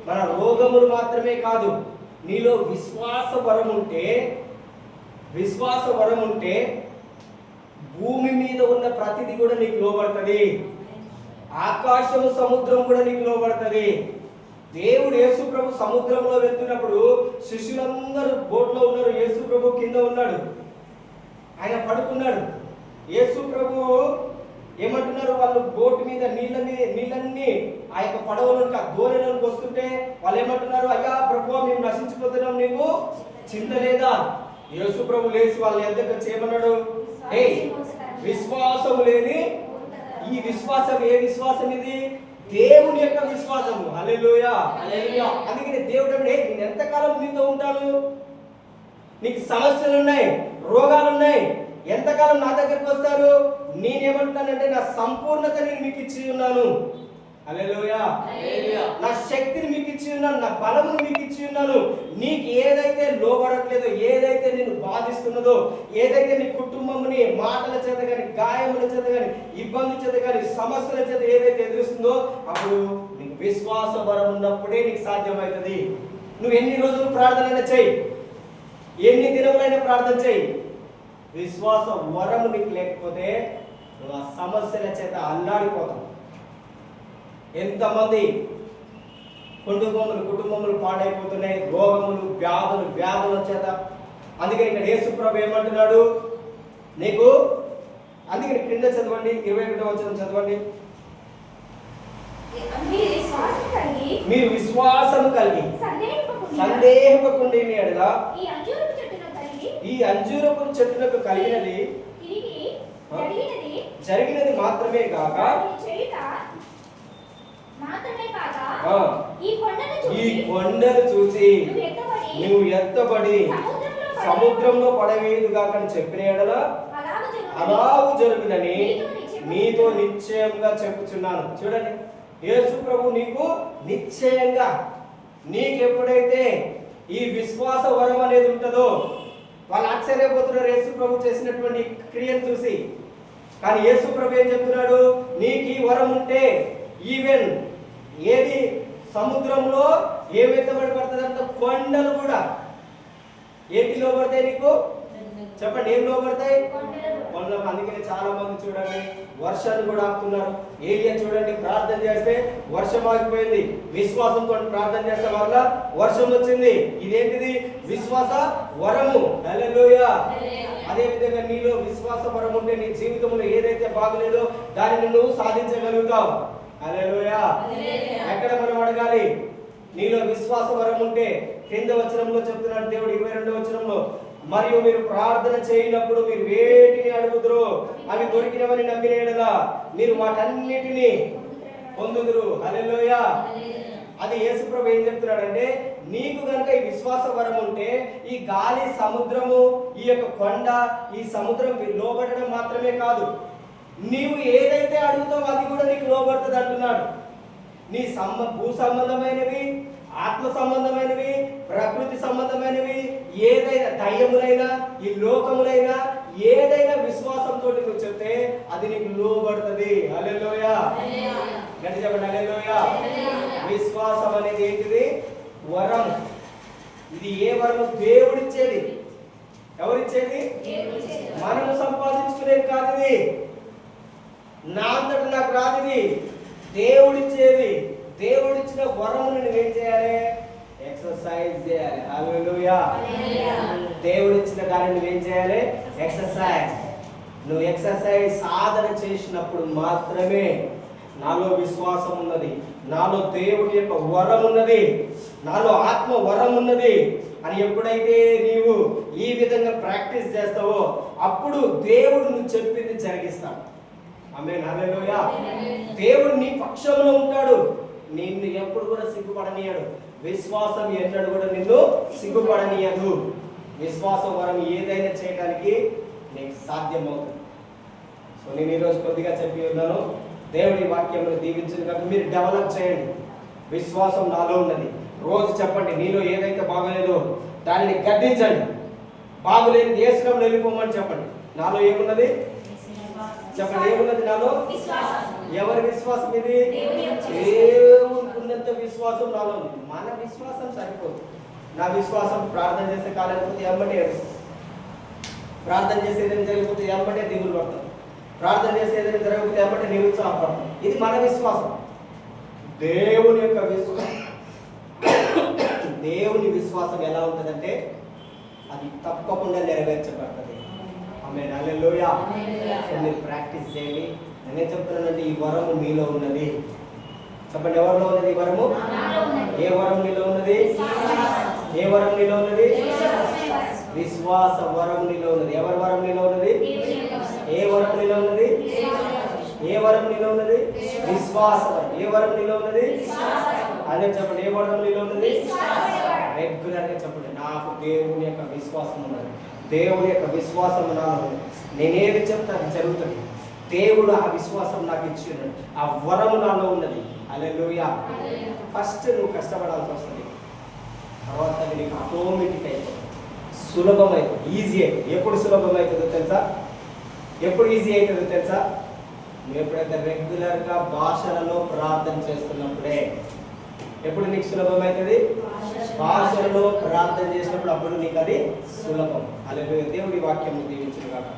మన రోగములు మాత్రమే కాదు, నీలో విశ్వాస వరం ఉంటే భూమి మీద ఉన్న ప్రతిదీ కూడా నీకు లోబడుతుంది. ఆకాశము, సముద్రం కూడా నీకు లోబడుతుంది. దేవుడు యేసు ప్రభు సముద్రంలో వెళ్తున్నప్పుడు శిష్యులందరూ బోట్లో ఉన్నారు, యేసు ప్రభు కింద ఉన్నాడు, ఆయన పడుకున్నాడు. యేసు ప్రభు ఏమంటున్నారు? వాళ్ళు బోట్ మీద నీళ్ళన్నీ ఆ యొక్క పడవలోకి, ఆ దోణిలోకి వస్తుంటే వాళ్ళు ఏమంటున్నారు? అయ్యా ప్రభు, మేము నశించిపోతున్నాం, నీకు చింత లేదా? యేసు ప్రభు లేచి వాళ్ళ ఎద్దకు చేయమన్నాడు, విశ్వాసం లేని ఈ విశ్వాసం ఏ విశ్వాసం? ఇది దేవుని యొక్క విశ్వాసము. హల్లెలూయా. అందుకని దేవుడు నేను ఎంతకాలం మీతో ఉంటాను? నీకు సమస్యలు ఉన్నాయి, రోగాలు ఉన్నాయి, ఎంతకాలం నా దగ్గరికి వస్తారు? నేనేమంటున్నానంటే నా సంపూర్ణత నేను మీకు ఇచ్చి ఉన్నాను. హల్లెలూయా. నా శక్తిని మీకు ఇచ్చి ఉన్నాను, నా బలమును మీకు ఇచ్చి ఉన్నాను. నీకు ఏదైతే లోబడట్లేదో, ఏదైతే నిన్ను బాధిస్తున్నదో, ఏదైతే నీ కుటుంబంని మాటల చేత కానీ, గాయముల చేత కానీ, ఇబ్బంది చేత కానీ, సమస్యల చేత ఏదైతే ఎదురుస్తుందో, అప్పుడు నీకు విశ్వాస వరం ఉన్నప్పుడే నీకు సాధ్యమవుతుంది. నువ్వు ఎన్ని రోజులు ప్రార్థన చేయి, ఎన్ని దినములైనా ప్రార్థన చేయి, విశ్వాస వరము నీకు లేకపోతే నువ్వు ఆ సమస్యల చేత అల్లాడిపోతావు. ఎంతమంది కుటుంబములు పాడైపోతున్నాయి, రోగములు, వ్యాధుల చేత. అందుకని ఇక్కడ యేసు ప్రభు ఏమంటున్నాడు నీకు, అందుకని క్రింద చదవండి, 21వ వచనం చదవండి. మీరు విశ్వాసము కలిగి సందేహపకుండి ఎడలా ఈ అంజూరపు చెట్టునకు కలిగినది జరిగినది మాత్రమే కాక ఈ కొండను చూసి నువ్వు ఎత్తబడి సముద్రంలో పడవేయుదుగా అని చెప్పిన ఎడల అలాగు జరుగునని మీతో నిశ్చయంగా చెప్పుచున్నాను. చూడండి, యేసు ప్రభు నీకు నిశ్చయంగా, నీకెప్పుడైతే ఈ విశ్వాస వరం అనేది ఉంటుందో, వాళ్ళు ఆశ్చర్యపోతున్నారు యేసు ప్రభు చేసినటువంటి క్రియను చూసి. కానీ యేసు ప్రభు ఏం చెప్తున్నాడు, నీకు ఈ వరం ఉంటే ఈవెన్ ఏది సముద్రంలో ఏమెత్తబడి పడుతుందంట, కొండలు కూడా ఏంటి లోపడతాయి నీకు? చెప్పండి, ఏం లోపడతాయి? కొండలు. అందుకని చాలా మంది చూడండి వర్షాన్ని కూడా ఆపుతున్నారు. ఏలియా చూడండి, ప్రార్థన చేస్తే వర్షం ఆగిపోయింది, విశ్వాసంతో ప్రార్థన చేస్తే వల్ల వర్షం వచ్చింది. ఇదేంటిది? విశ్వాస వరము. హల్లెలూయా. అదే విధంగా నీలో విశ్వాస వరం ఉంటే నీ జీవితంలో ఏదైతే బాగలేదో దానిని నువ్వు సాధించగలుగుతావు. హల్లెలూయా. ఎక్కడ మనం అడగాలి? నీలో విశ్వాస వరం ఉంటే కింద వచనంలో చెప్తున్నాడు దేవుడు, 22వ వచనంలో, మరియు మీరు ప్రార్థన చేయనప్పుడు మీరు వేటిని అడుగుదురో అవి దొరికినవని నమ్మిన యెడల మీరు వాటన్నిటిని పొందుదురు. హల్లెలూయా. అది యేసు ప్రభు ఏం చెప్తున్నాడంటే, నీకు గనుక ఈ విశ్వాస వరం ఉంటే ఈ గాలి, సముద్రము, ఈ యొక్క కొండ, ఈ సముద్రం లోబడడం మాత్రమే కాదు, నీవు ఏదైతే అడుగుతావో అది కూడా నీకు లోబడుతుంది అంటున్నాడు. నీ భూ సంబంధమైనవి, ఆత్మ సంబంధమైనవి, ప్రకృతి సంబంధమైనవి, ఏదైనా దయ్యములైనా, ఈ లోకములైనా, ఏదైనా విశ్వాసంతో నువ్వు చెప్తే అది నీకు లోబడుతుంది. హల్లెలూయా. గట్టి చెప్పండి, హల్లెలూయా. విశ్వాసం అనేది ఏంటిది? వరం. ఇది ఏ వరం? దేవుడిచ్చేది. ఎవరిచ్చేది? మనము సంపాదించుకునేది కాదు. ఇది నా అంతట నాకు రాదు, ఇది దేవుడిచ్చేది. దేవుడిచ్చిన వరమును నువ్వేం చేయాలి? ఎక్సర్సైజ్ చేయాలి. హల్లెలూయా. దేవుడిచ్చిన దాన్ని నువ్వేం చేయాలి? ఎక్సర్సైజ్. నువ్వు ఎక్సర్సైజ్ సాధన చేసినప్పుడు మాత్రమే నాలో విశ్వాసం ఉన్నది, నాలో దేవుడి యొక్క వరం ఉన్నది, నాలో ఆత్మ వరం ఉన్నది అని ఎప్పుడైతే నీవు ఈ విధంగా ప్రాక్టీస్ చేస్తావో అప్పుడు దేవుడు నువ్వు చెప్పింది జరిగిస్తాడు. ఆమేన్. హల్లెలూయా. దేవుడు నీ పక్షంలో ఉంటాడు, నిన్ను ఎప్పుడు కూడా సిగ్గుపడనీయడు. విశ్వాసం ఎన్నడు కూడా నిన్ను సిగ్గుపడనీయదు. విశ్వాసం వరం ఏదైనా చేయడానికి నీకు సాధ్యమవుతుంది. సో నేను ఈరోజు కొద్దిగా చెప్పి ఉన్నాను. దేవుడి వాక్యంలో దీవించింది కనుక మీరు డెవలప్ చేయండి. విశ్వాసం నాలో ఉన్నది. రోజు చెప్పండి, నీలో ఏదైతే బాగలేదో దానిని గద్దించండి. బాగులేని యేసునామములో వెళ్ళిపోమని చెప్పండి. నాలో ఏమున్నది? చెప్పండి, ఏమున్నది నాలో? ఎవరి విశ్వాసం ఇది? దేవునికున్నంత విశ్వాసం నాలో ఉంది. మన విశ్వాసం సరిపోదు. నా విశ్వాసం ప్రార్థన చేసే కాలేకపోతే ఎమ్మటే ఏడుస్తుంది, ప్రార్థన చేసి ఏదైనా జరిగిపోతే ఎమ్మటే దిగులు పడతాం, ప్రార్థన చేసి ఏదైనా జరగకపోతే ఎమ్మటే నిరుత్సాహపడతాం. ఇది మన విశ్వాసం. దేవుని యొక్క విశ్వాసం, దేవుని విశ్వాసం ఎలా ఉంటుందంటే అది తప్పకుండా నెరవేర్చబడుతుంది. ఆమేన్. హల్లెలూయా. మీరు ప్రాక్టీస్ చేయండి. నేనేం చెప్తున్నానంటే ఈ వరము మీలో ఉన్నది. చెప్పండి, ఎవరిలో ఉన్నది ఈ వరము? ఏ వరం నీలో ఉన్నది? ఏ వరం నీలో ఉన్నది? విశ్వాస వరం నీలో ఉన్నది. ఎవరి వరం నీలో ఉన్నది? ఏ వరం నీలో ఉన్నది? ఏ వరం నీలో ఉన్నది? విశ్వాస వరం. ఏ వరం నీలో ఉన్నది? అదే చెప్పండి, ఏ వరం నీలో ఉన్నది? రెగ్యులర్గా చెప్పండి, నాకు దేవుని యొక్క విశ్వాసం ఉన్నది, దేవుని యొక్క విశ్వాసం నాలో, నేనేది చెప్తే అది జరుగుతుంది, దేవుడు ఆ విశ్వాసం నాకు ఇచ్చినాడు, ఆ వరము నాలో ఉన్నది. హల్లెలూయా. ఫస్ట్ నువ్వు కష్టపడాల్సి వస్తుంది, తర్వాత అది నీకు ఆటోమేటిక్ అయిపోతుంది, సులభమైతుంది, ఈజీ అవుతుంది. ఎప్పుడు సులభం అవుతుందో తెలుసా? ఎప్పుడు ఈజీ అవుతుందో తెలుసా? నువ్వు ఎప్పుడైతే రెగ్యులర్గా భాషలలో ప్రార్థన చేస్తున్నప్పుడే. ఎప్పుడు నీకు సులభం అవుతుంది? భాషలలో ప్రార్థన చేసినప్పుడు, అప్పుడు నీకు అది సులభం. హల్లెలూయా. దేవుడి వాక్యం దీవించును గాక.